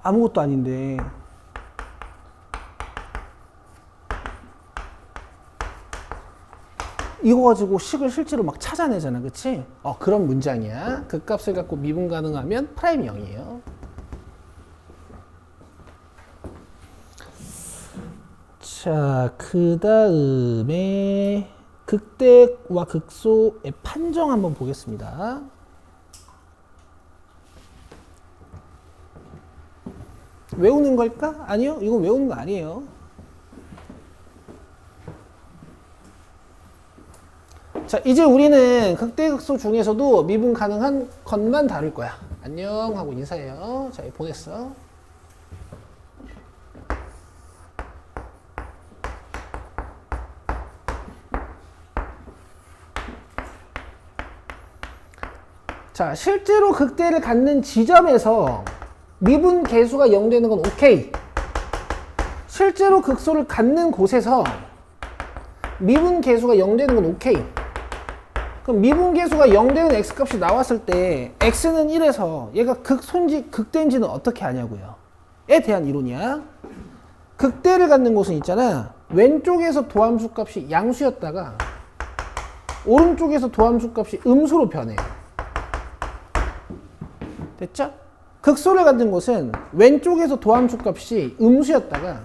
아무것도 아닌데. 이거 가지고 식을 실제로 막 찾아내잖아. 그치? 그런 문장이야. 그 값을 갖고 미분 가능하면 프라임 0이에요. 자, 그 다음에 극대와 극소의 판정 한번 보겠습니다. 외우는 걸까? 아니요. 이건 외우는 거 아니에요. 자, 이제 우리는 극대극소 중에서도 미분 가능한 것만 다룰 거야. 안녕 하고 인사해요. 자, 보냈어. 자, 실제로 극대를 갖는 지점에서 미분 계수가 0 되는 건 오케이. 실제로 극소를 갖는 곳에서 미분 계수가 0 되는 건 오케이. 그럼 미분 계수가 0 되는 x값이 나왔을 때 x는 1에서 얘가 극소인지 극대인지는 어떻게 아냐고요. 에 대한 이론이야. 극대를 갖는 곳은 있잖아. 왼쪽에서 도함수 값이 양수였다가 오른쪽에서 도함수 값이 음수로 변해요. 됐죠? 극소를 갖는 곳은 왼쪽에서 도함수 값이 음수였다가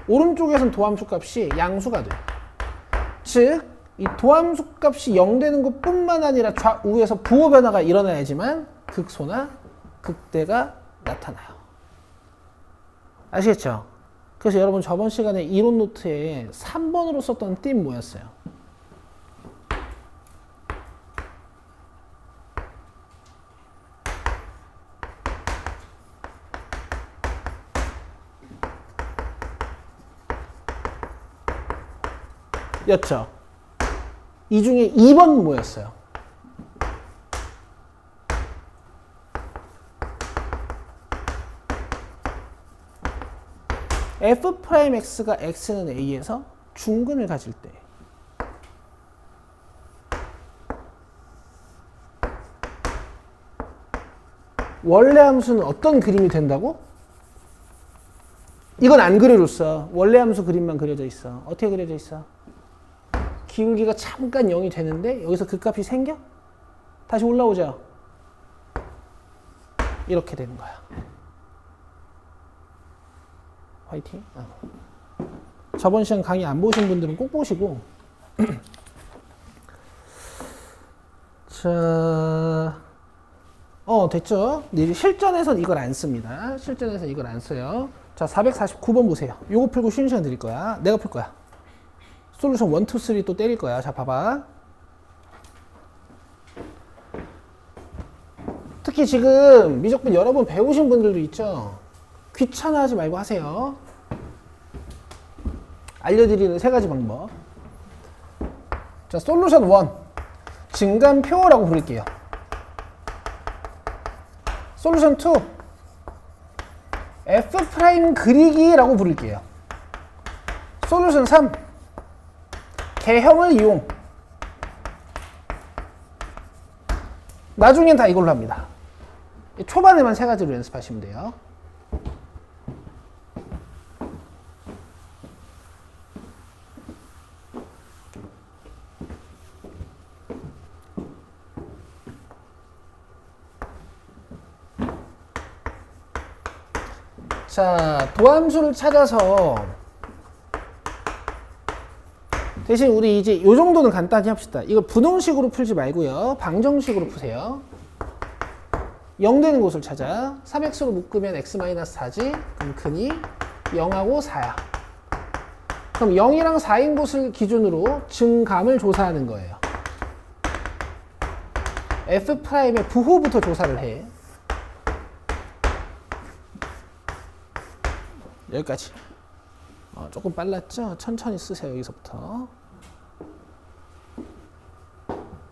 오른쪽에서는 도함수 값이 양수가 돼요. 즉, 이 도함수 값이 0 되는 것 뿐만 아니라 좌우에서 부호 변화가 일어나야지만 극소나 극대가 나타나요. 아시겠죠? 그래서 여러분 저번 시간에 이론 노트에 3번으로 썼던 띠 뭐였어요? 였죠? 이 중에 2번 뭐였어요? f'x가 x는 a에서 중근을 가질 때 원래 함수는 어떤 그림이 된다고? 이건 안 그려줬어. 원래 함수 그림만 그려져 있어. 어떻게 그려져 있어? 기울기가 잠깐 0이 되는데 여기서 그 값이 생겨? 다시 올라오죠? 이렇게 되는 거야. 화이팅. 저번 시간 강의 안 보신 분들은 꼭 보시고 자, 됐죠? 이제 실전에선 이걸 안 씁니다. 실전에서 이걸 안 써요. 자, 449번 보세요. 요거 풀고 쉬는 시간 드릴 거야. 내가 풀 거야. 솔루션 1, 2, 3 또 때릴 거야. 자, 봐봐. 특히 지금 미적분 여러 번 배우신 분들도 있죠? 귀찮아하지 말고 하세요. 알려드리는 3가지 방법. 자, 솔루션 1. 증간표라고 부를게요. 솔루션 2. F' 그리기라고 부를게요. 솔루션 3. 개형을 이용. 나중엔 다 이걸로 합니다. 초반에만 3가지로 연습하시면 돼요. 자, 도함수를 찾아서 대신 우리 이제 요 정도는 간단히 합시다. 이걸 분홍식으로 풀지 말고요. 방정식으로 푸세요. 0 되는 곳을 찾아. 3x로 묶으면 x-4지. 그럼 근이 0하고 4야. 그럼 0이랑 4인 곳을 기준으로 증감을 조사하는 거예요. F'의 부호부터 조사를 해. 여기까지. 조금 빨랐죠? 천천히 쓰세요. 여기서부터.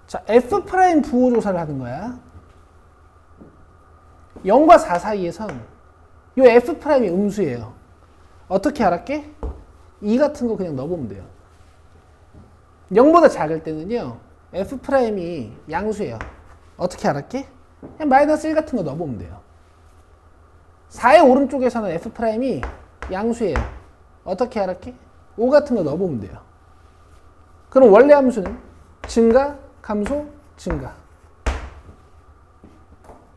자, F' 부호 조사를 하는 거야. 0과 4 사이에선 이 F'이 음수예요. 어떻게 알았게? 2 같은 거 그냥 넣어보면 돼요. 0보다 작을 때는요. F'이 양수예요. 어떻게 알았게? 그냥 마이너스 1 같은 거 넣어보면 돼요. 4의 오른쪽에서는 F'이 양수예요. 어떻게 알았게? 5 같은 거 넣어보면 돼요. 그럼 원래 함수는 증가, 감소, 증가.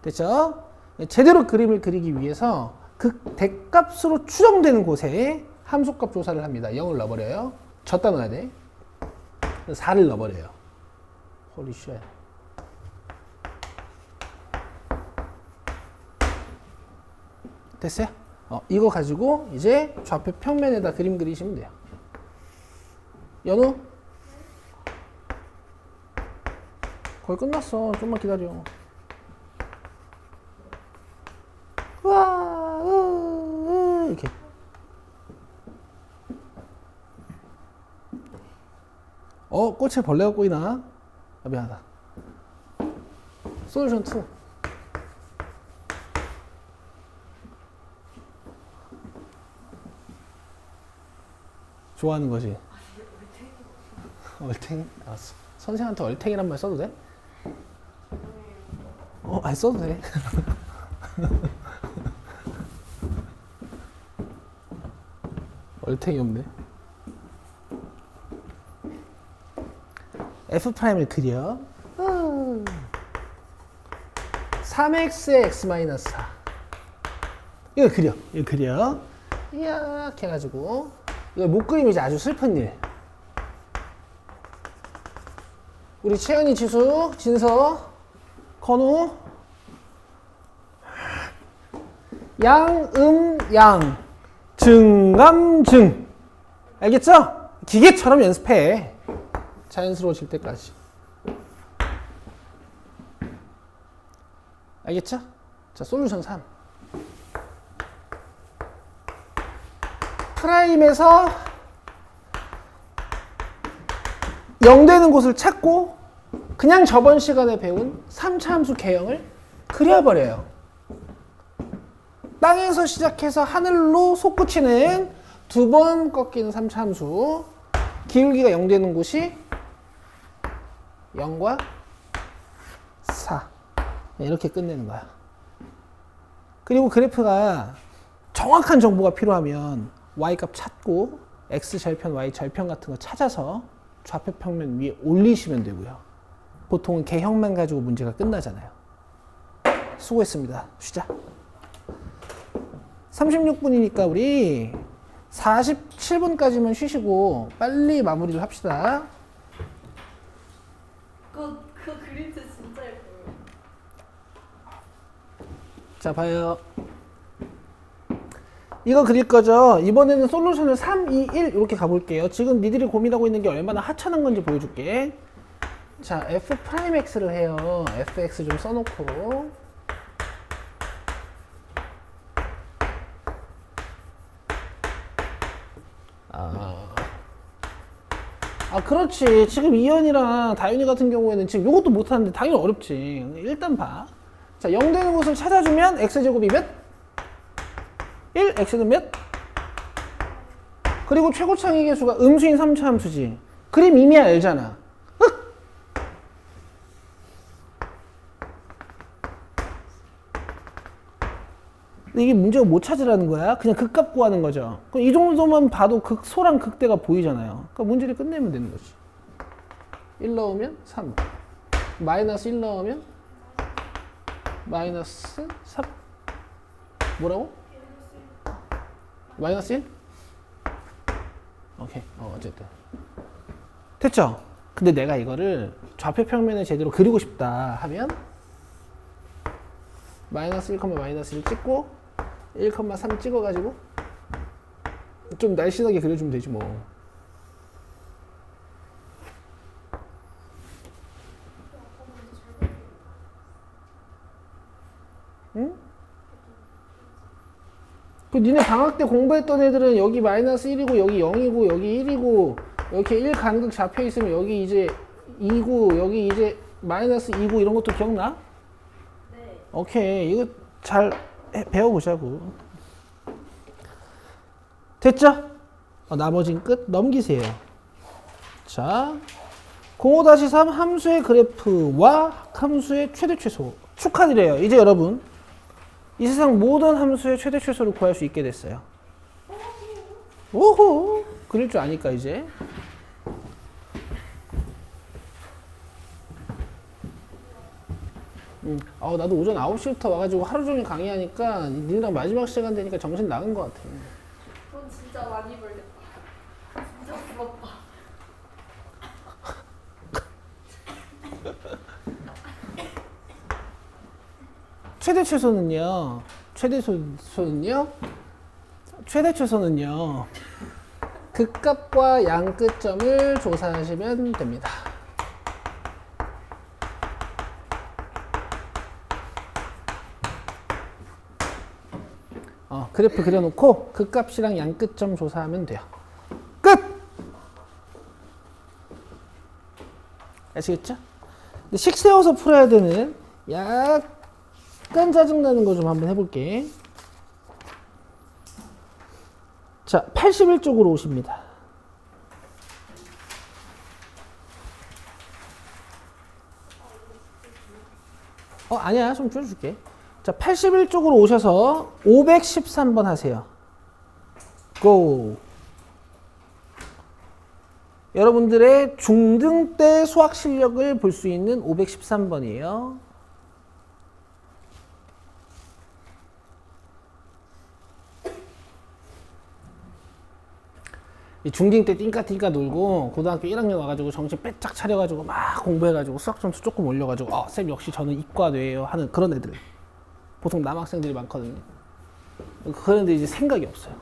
됐죠? 제대로 그림을 그리기 위해서 극대값으로 추정되는 곳에 함수값 조사를 합니다. 0을 넣어버려요. 졌다 넣어야 돼. 4를 넣어버려요. Holy shit. 됐어요? 이거 가지고 이제 좌표 평면에다 그림 그리시면 돼요. 연우? 거의 끝났어. 좀만 기다려. 우와, 이렇게. 꽃에 벌레가 꼬이나? 미안하다. 솔루션 2. 좋아하는 거지? 얼탱? 알았어. 선생한테 얼탱이란 말 써도 돼? 아니 써도 돼. 얼탱이 없네. F'을 그려. 3x의 x-4. 이거 그려. 이렇게 해가지고. 이거 못 그리면 이제 아주 슬픈 일. 우리 채연이, 지수, 진서, 건우. 양, 양. 증감, 증. 알겠죠? 기계처럼 연습해. 자연스러워질 때까지. 알겠죠? 자, 솔루션 3. 프라임에서 0 되는 곳을 찾고 그냥 저번 시간에 배운 3차 함수 개형을 그려버려요. 땅에서 시작해서 하늘로 솟구치는 2번 꺾이는 3차 함수. 기울기가 0 되는 곳이 0과 4. 이렇게 끝내는 거야. 그리고 그래프가 정확한 정보가 필요하면 y값 찾고 x 절편, y 절편 같은 거 찾아서 좌표 평면 위에 올리시면 되고요. 보통은 개형만 가지고 문제가 끝나잖아요. 수고했습니다. 쉬자. 36분이니까 우리 47분까지만 쉬시고 빨리 마무리를 합시다. 그 그림체 진짜 예뻐요. 자, 봐요. 이거 그릴 거죠? 이번에는 솔루션을 3, 2, 1 이렇게 가볼게요. 지금 니들이 고민하고 있는 게 얼마나 하찮은 건지 보여줄게. 자, F'X를 해요. Fx 좀 써놓고. 그렇지. 지금 이현이랑 다윤이 같은 경우에는 지금 이것도 못하는데 당연히 어렵지. 일단 봐. 자, 0 되는 곳을 찾아주면 x제곱이 몇? 1, x는 몇? 그리고 최고차의 개수가 음수인 3차 함수지. 그림 이미 알잖아. 근데 이게 문제가 못 찾으라는 거야. 그냥 극값 구하는 거죠. 그럼 이 정도만 봐도 극소랑 극대가 보이잖아요. 그러니까 문제를 끝내면 되는 거지. 1 넣으면 3. 마이너스 1 넣으면 마이너스 3. 뭐라고? 마이너스 1? 오케이. 어쨌든. 됐죠? 근데 내가 이거를 좌표 평면을 제대로 그리고 싶다 하면 마이너스 1, 마이너스 1 찍고 1,3 찍어가지고 좀 날씬하게 그려주면 되지 뭐. 응? 그 니네 방학 때 공부했던 애들은 여기 마이너스 1이고 여기 0이고 여기 1이고 이렇게 1 간극 잡혀 있으면 여기 이제 2고 여기 이제 마이너스 2고 이런 것도 기억나? 네. 오케이. 이거 잘 배워보자고. 됐죠? 나머진 끝 넘기세요. 자, 05-3 함수의 그래프와 함수의 최대 최소. 축하드려요. 이제 여러분 이 세상 모든 함수의 최대 최소를 구할 수 있게 됐어요. 오호, 그릴 줄 아니까 이제. 나도 오전 9시부터 와가지고 하루 종일 강의하니까 니네랑 마지막 시간 되니까 정신 나간 것 같아. 돈 진짜 많이 벌겠다. 진짜 부럽다. 최대 최소는요. 최대 최소는요. 극값과 양끝점을 조사하시면 됩니다. 그래프 그려놓고 극값이랑 양끝점 조사하면 돼요. 끝! 아시겠죠? 근데 식 세워서 풀어야 되는 약간 짜증나는 거 좀 한번 해볼게. 자, 81쪽으로 오십니다. 아니야. 좀 줄여줄게. 자, 81쪽으로 오셔서 513번 하세요. 고! 여러분들의 중등 때 수학 실력을 볼 수 있는 513번이에요. 중딩 때 띵까띵까 놀고 고등학교 1학년 와가지고 정신 빼짝 차려가지고 막 공부해가지고 수학 점수 조금 올려가지고 쌤 역시 저는 이과뇌예요 하는 그런 애들 보통 남학생들이 많거든요. 그런 애들 이제 생각이 없어요.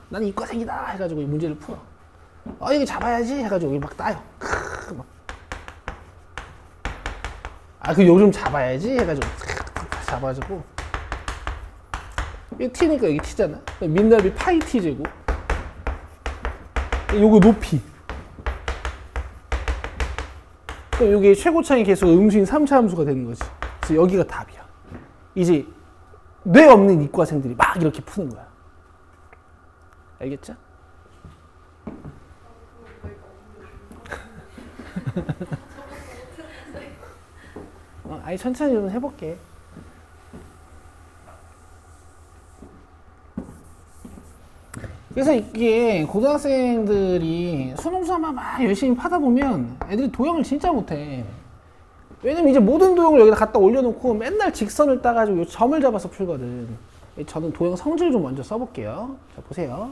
나는 이과생이다 해가지고 이 문제를 풀어. 이거 잡아야지 해가지고 막 따요. 그 요즘 잡아야지 해가지고 잡아가지고 여기 t니까 여기 t잖아. 민납이 파이 t제곱. 요거 높이. 그럼 요게 최고차의 개수가 음수인 3차 함수가 되는 거지. 그래서 여기가 답이야. 이제 뇌 없는 이과생들이 막 이렇게 푸는 거야. 알겠죠? 아니 천천히 좀 해볼게. 그래서 이게 고등학생들이 수능 수학만 막 열심히 파다 보면 애들이 도형을 진짜 못해. 왜냐면 이제 모든 도형을 여기다 갖다 올려놓고 맨날 직선을 따가지고 점을 잡아서 풀거든. 저는 도형 성질 좀 먼저 써볼게요. 자, 보세요.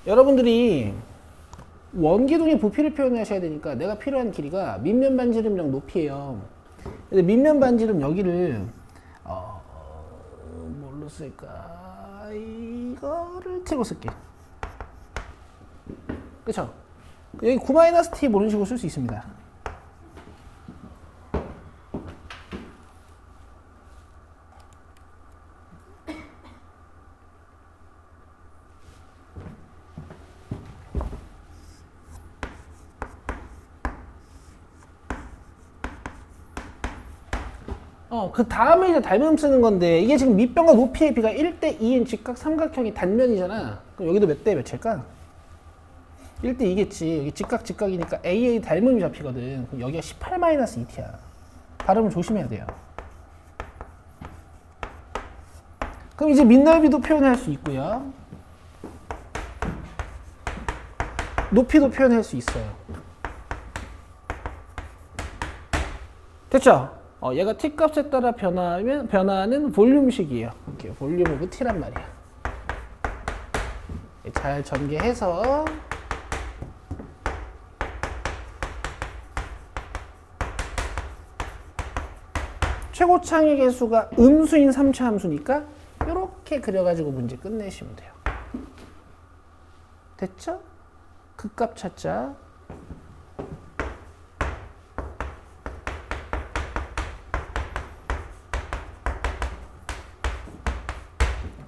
여러분들이 원기둥의 부피를 표현하셔야 되니까 내가 필요한 길이가 밑면 반지름이랑 높이에요. 근데 밑면 반지름 여기를 뭘로 쓸까? 이거를 t로 쓸게. 그쵸? 여기 9-t 모르는 식으로 쓸 수 있습니다. 그 다음에 이제 닮음 쓰는 건데 이게 지금 밑변과 높이의 비가 1:2인 직각 삼각형이 단면이잖아. 그럼 여기도 몇 대 몇일까? 1:2겠지. 여기 직각이니까 AA 닮음이 잡히거든. 그럼 여기가 18-2t야. 발음을 조심해야 돼요. 그럼 이제 밑넓이도 표현할 수 있고요. 높이도 표현할 수 있어요. 됐죠? 얘가 t 값에 따라 변화하는 볼륨식이에요. 이렇게 볼륨 오브 t란 말이야. 잘 전개해서 최고창의 개수가 음수인 3차 함수니까 이렇게 그려가지고 문제 끝내시면 돼요. 됐죠? 극값 찾자.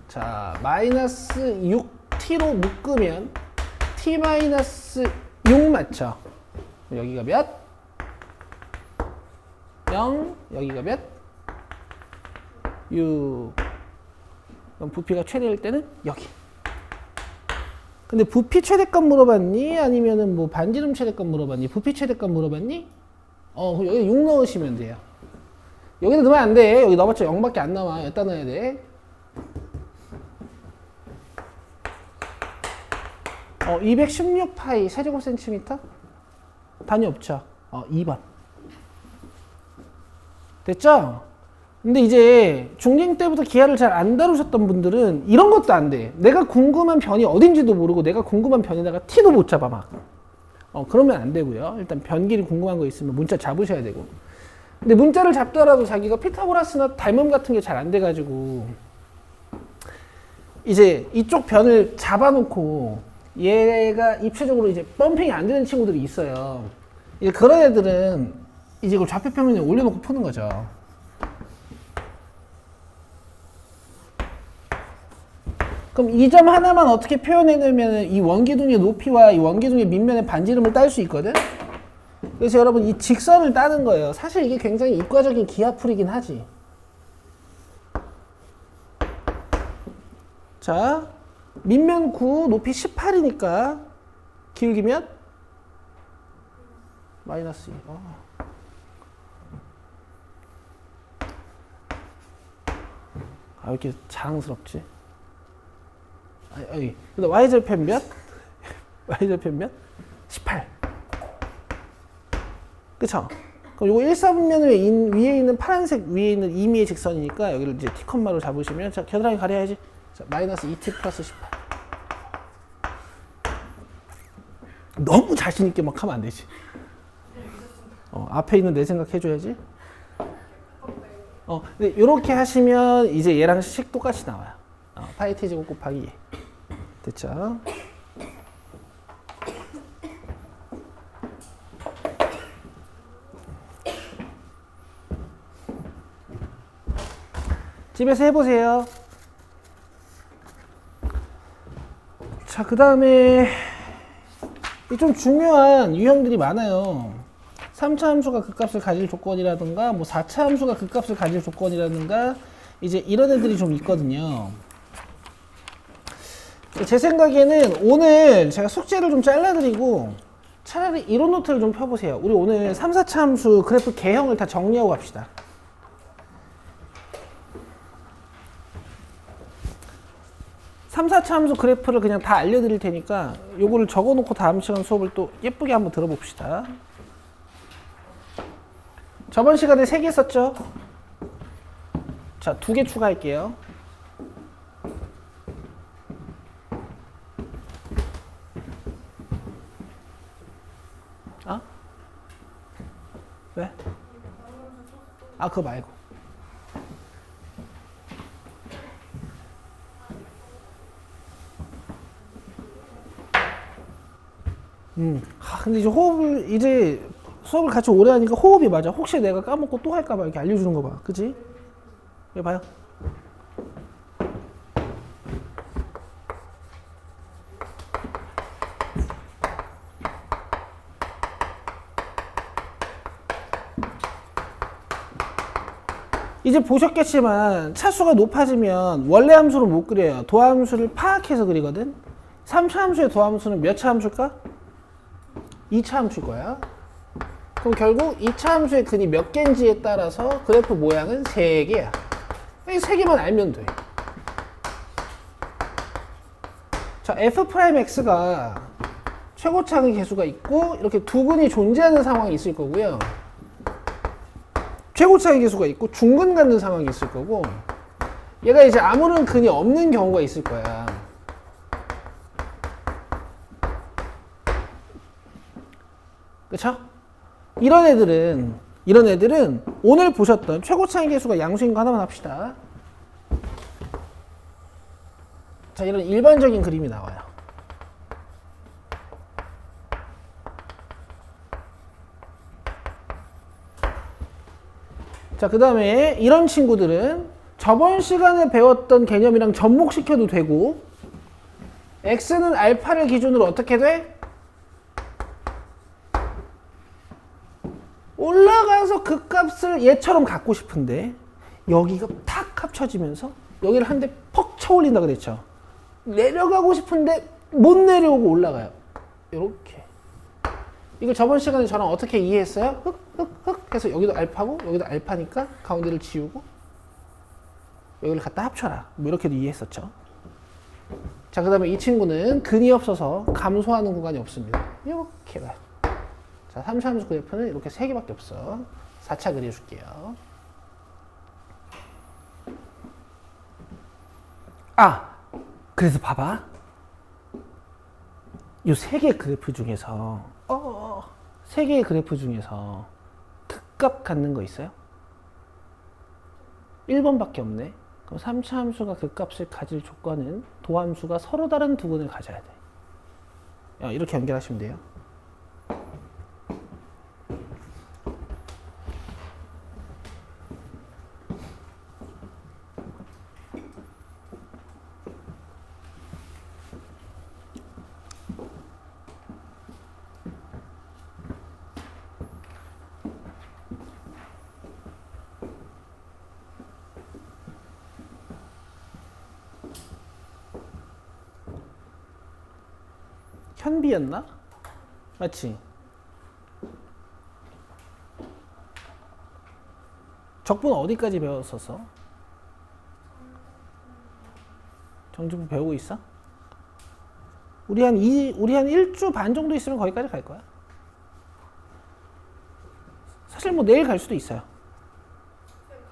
자, 마이너스 6t로 묶으면 t 마이너스 6 맞죠? 여기가 몇? 0, 여기가 몇? 6. 그럼 부피가 최대일 때는 여기. 근데 부피 최대값 물어봤니? 아니면은 뭐 반지름 최대값 물어봤니? 부피 최대값 물어봤니? 여기 6 넣으시면 돼요. 여기다 넣으면 안 돼. 여기 넣어봤자 0밖에 안 나와. 여기다 넣어야 돼. 216파이 세제곱센티미터? 단위 없죠? 2번. 됐죠? 근데 이제 중딩 때부터 기하를 잘 안 다루셨던 분들은 이런 것도 안 돼. 내가 궁금한 변이 어딘지도 모르고 내가 궁금한 변에다가 t도 못 잡아 막. 그러면 안 되고요. 일단 변 길이 궁금한 거 있으면 문자 잡으셔야 되고. 근데 문자를 잡더라도 자기가 피타고라스나 닮음 같은 게 잘 안 돼가지고 이제 이쪽 변을 잡아놓고 얘가 입체적으로 이제 펌핑이 안 되는 친구들이 있어요. 이제 그런 애들은 이제 이걸 좌표평면에 올려놓고 푸는 거죠. 그럼 이 점 하나만 어떻게 표현해내면 이 원기둥의 높이와 이 원기둥의 밑면의 반지름을 딸 수 있거든? 그래서 여러분 이 직선을 따는 거예요. 사실 이게 굉장히 이과적인 기하풀이긴 하지. 자, 밑면 9, 높이 18이니까 기울기 몇? 마이너스 2. 왜 이렇게 자랑스럽지? 근데 y절편 몇? y절편 몇? 18. 그쵸? 그럼 요거 1사분면 위에 있는 파란색 위에 있는 임의의 직선이니까 여기를 이제 t 콤마로 잡으시면, 자, 겨드랑이 가려야지. 자, 마이너스 2t 플러스 18. 너무 자신있게 막 하면 안 되지. 앞에 있는 내 생각 해줘야지. 근데 이렇게 하시면 이제 얘랑 식 똑같이 나와요. 파이 t 제곱 곱하기 2. 됐죠? 집에서 해보세요. 자, 그 다음에 좀 중요한 유형들이 많아요. 3차 함수가 극값을 가질 조건이라든가 뭐 4차 함수가 극값을 가질 조건이라든가 이제 이런 애들이 좀 있거든요. 제 생각에는 오늘 제가 숙제를 좀 잘라드리고 차라리 이론 노트를 좀 펴보세요. 우리 오늘 3, 4차 함수 그래프 개형을 다 정리하고 갑시다. 3, 4차 함수 그래프를 그냥 다 알려드릴 테니까 요거를 적어놓고 다음 시간 수업을 또 예쁘게 한번 들어봅시다. 저번 시간에 3개 썼죠? 자, 2개 추가할게요. 왜? 그거 말고. 근데 이제 수업을 같이 오래 하니까 호흡이 맞아. 혹시 내가 까먹고 또 할까봐 이렇게 알려주는 거 봐. 그치? 여기 봐요. 이제 보셨겠지만 차수가 높아지면 원래 함수로 못 그려요. 도함수를 파악해서 그리거든. 3차 함수의 도함수는 몇 차 함수일까? 2차 함수일 거야. 그럼 결국 2차 함수의 근이 몇 개인지에 따라서 그래프 모양은 3개야. 이 3개만 알면 돼. 자, f'x가 최고차의 개수가 있고 이렇게 두 근이 존재하는 상황이 있을 거고요. 최고차의 계수가 있고 중근 갖는 상황이 있을 거고 얘가 이제 아무런 근이 없는 경우가 있을 거야. 그쵸? 이런 애들은 오늘 보셨던 최고차의 계수가 양수인 거 하나만 합시다. 자, 이런 일반적인 그림이 나와요. 자, 그 다음에 이런 친구들은 저번 시간에 배웠던 개념이랑 접목시켜도 되고 x는 알파를 기준으로 어떻게 돼? 올라가서 그 값을 얘처럼 갖고 싶은데 여기가 탁 합쳐지면서 여기를 한 대 퍽 쳐올린다 그랬죠. 내려가고 싶은데 못 내려오고 올라가요. 이렇게. 이걸 저번 시간에 저랑 어떻게 이해했어요? 흑 해서 여기도 알파고 여기도 알파니까 가운데를 지우고 여기를 갖다 합쳐라. 뭐 이렇게도 이해했었죠. 자, 그 다음에 이 친구는 근이 없어서 감소하는 구간이 없습니다. 이렇게 가요. 자, 3차 함수 그래프는 이렇게 3개밖에 없어. 4차 그려줄게요. 그래서 봐봐. 이 3개의 그래프 중에서 3개의 그래프 중에서 극값 갖는 거 있어요? 1번밖에 없네. 그럼 3차 함수가 극값을 가질 조건은 도함수가 서로 다른 두 근을 가져야 돼. 이렇게 연결하시면 돼요. 현비였나? 맞지? 적분 어디까지 배웠었어? 정주부 배우고 있어? 우리 한 1주 반 정도 있으면 거기까지 갈 거야. 사실 뭐 내일 갈 수도 있어요.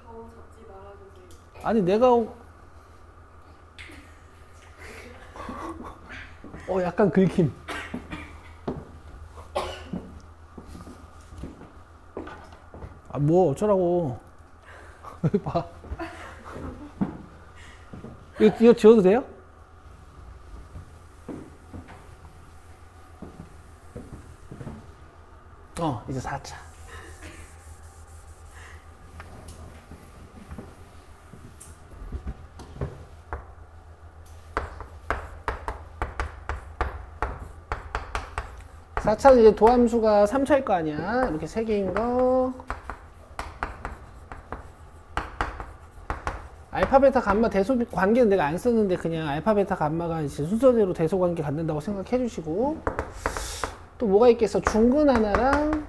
가오 잡지 말아주세요. 아니 내가 약간 긁힘. 뭐 어쩌라고. 봐. 이거 지워도 돼요? 이제 4차. (4차는) 이제 도함수가 3차일 거 아니야. 이렇게 3개인 거. 알파, 베타, 감마 대소 관계는 내가 안 썼는데 그냥 알파, 베타, 감마가 이제 순서대로 대소 관계 갖는다고 생각해 주시고, 또 뭐가 있겠어? 중근 하나랑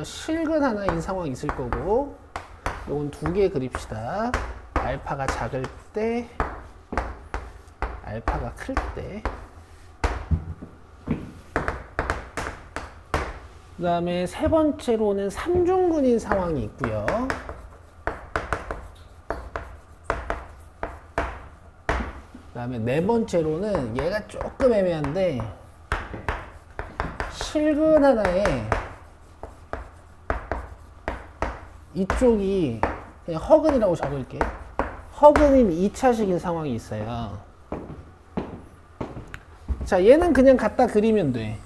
실근 하나인 상황이 있을 거고, 요건 2개 그립시다. 알파가 작을 때, 알파가 클 때. 그 다음에 세 번째로는 삼중근인 상황이 있고요. 그 다음에 네 번째로는 얘가 조금 애매한데 실근 하나에 이쪽이 그냥 허근이라고 적을게. 허근인 2차식인 상황이 있어요. 자, 얘는 그냥 갖다 그리면 돼.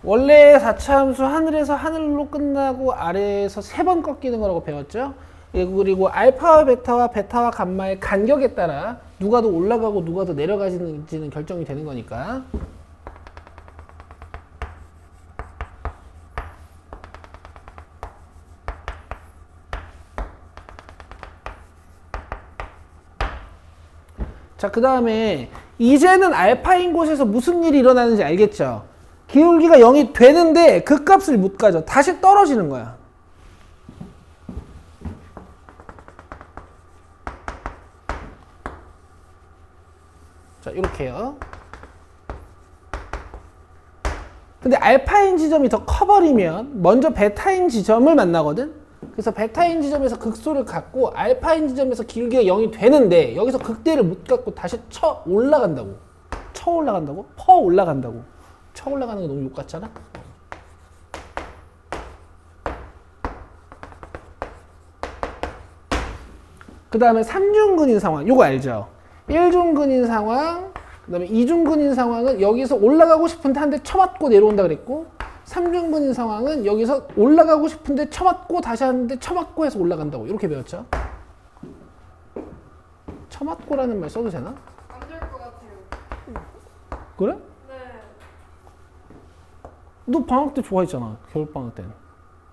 원래 4차 함수 하늘에서 하늘로 끝나고 아래에서 3번 꺾이는 거라고 배웠죠? 그리고 알파와 베타와 감마의 간격에 따라 누가 더 올라가고 누가 더 내려가지는 결정이 되는 거니까. 자, 그 다음에 이제는 알파인 곳에서 무슨 일이 일어나는지 알겠죠? 기울기가 0이 되는데 그 값을 못 가져. 다시 떨어지는 거야. 자, 이렇게요. 근데 알파인 지점이 더 커버리면 먼저 베타인 지점을 만나거든. 그래서 베타인 지점에서 극소를 갖고 알파인 지점에서 기울기가 0이 되는데 여기서 극대를 못 갖고 다시 쳐 올라간다고. 쳐 올라간다고? 퍼 올라간다고. 쳐 올라가는 게 너무 욕 같잖아. 그 다음에 3중근인 상황, 요거 알죠? 1중근인 상황, 그 다음에 2중근인 상황은 여기서 올라가고 싶은데 한 대 쳐맞고 내려온다 그랬고, 3중근인 상황은 여기서 올라가고 싶은데 쳐맞고 다시 하는데 쳐맞고 해서 올라간다고. 이렇게 배웠죠? 쳐맞고라는 말 써도 되나? 안 될 것 같아요. 그래? 네. 너 방학 때 좋아했잖아. 겨울방학 때는.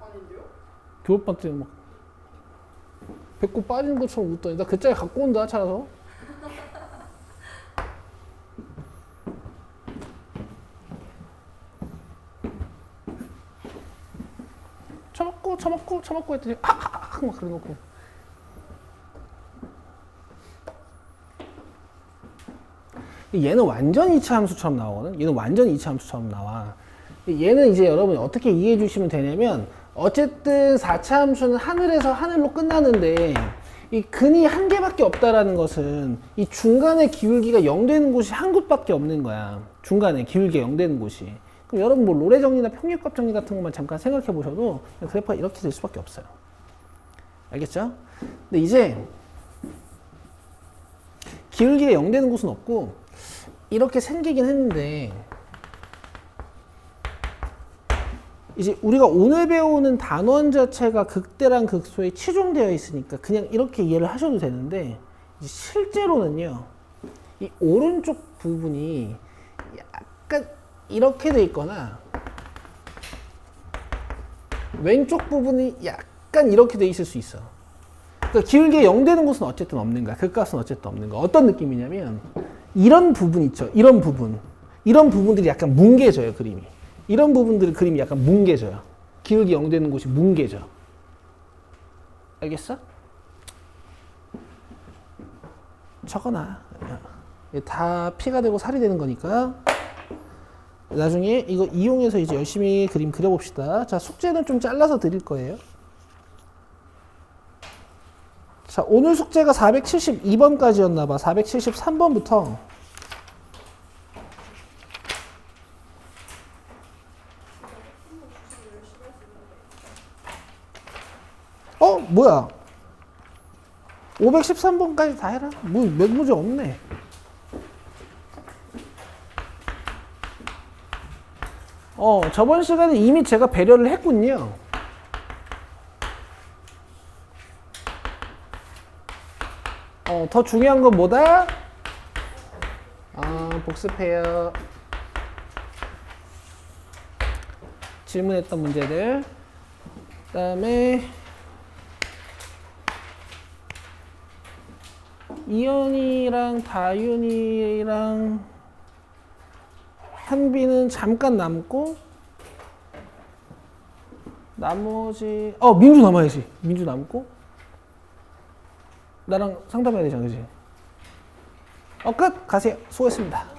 아닌데요? 겨울방학 때는 막 배꼽 빠지는 것처럼 웃더니 나 그 짤 갖고 온다 찾아서. 처먹고 했더니 막 그래놓고. 얘는 완전 2차 함수처럼 나오거든. 얘는 완전 2차 함수처럼 나와. 얘는 이제 여러분 어떻게 이해해 주시면 되냐면, 어쨌든 4차 함수는 하늘에서 하늘로 끝나는데 이 근이 한 개밖에 없다라는 것은 이 중간에 기울기가 0 되는 곳이 한 곳밖에 없는 거야. 중간에 기울기가 0 되는 곳이. 그럼 여러분 뭐 로레 정리나 평균값 정리 같은 것만 잠깐 생각해 보셔도 그래프가 이렇게 될 수밖에 없어요. 알겠죠? 근데 이제 기울기가 0 되는 곳은 없고 이렇게 생기긴 했는데, 이제 우리가 오늘 배우는 단원 자체가 극대랑 극소에 치중되어 있으니까 그냥 이렇게 이해를 하셔도 되는데, 이제 실제로는요, 이 오른쪽 부분이 약간 이렇게 돼 있거나 왼쪽 부분이 약간 이렇게 돼 있을 수 있어. 그러니까 기울기가 0 되는 곳은 어쨌든 없는 거야. 극값은 어쨌든 없는 거야. 어떤 느낌이냐면, 이런 부분 있죠. 이런 부분들이 약간 뭉개져요, 그림이. 이런 부분들의 그림이 약간 뭉개져요. 기울기 0 되는 곳이 뭉개져. 알겠어? 적어놔. 다 피가 되고 살이 되는 거니까. 나중에 이거 이용해서 이제 열심히 그림 그려봅시다. 자, 숙제는 좀 잘라서 드릴 거예요. 자, 오늘 숙제가 472번까지였나 봐. 473번부터 뭐야? 513번까지 다 해라. 뭐 몇 문제 없네. 저번 시간에 이미 제가 배려를 했군요. 더 중요한 건 뭐다? 복습해요. 질문했던 문제들. 그 다음에 이연이랑 다윤이랑 한비는 잠깐 남고, 나머지 민주 남아야지. 민주 남고 나랑 상담해야 되잖아, 그지? 끝! 가세요. 수고했습니다.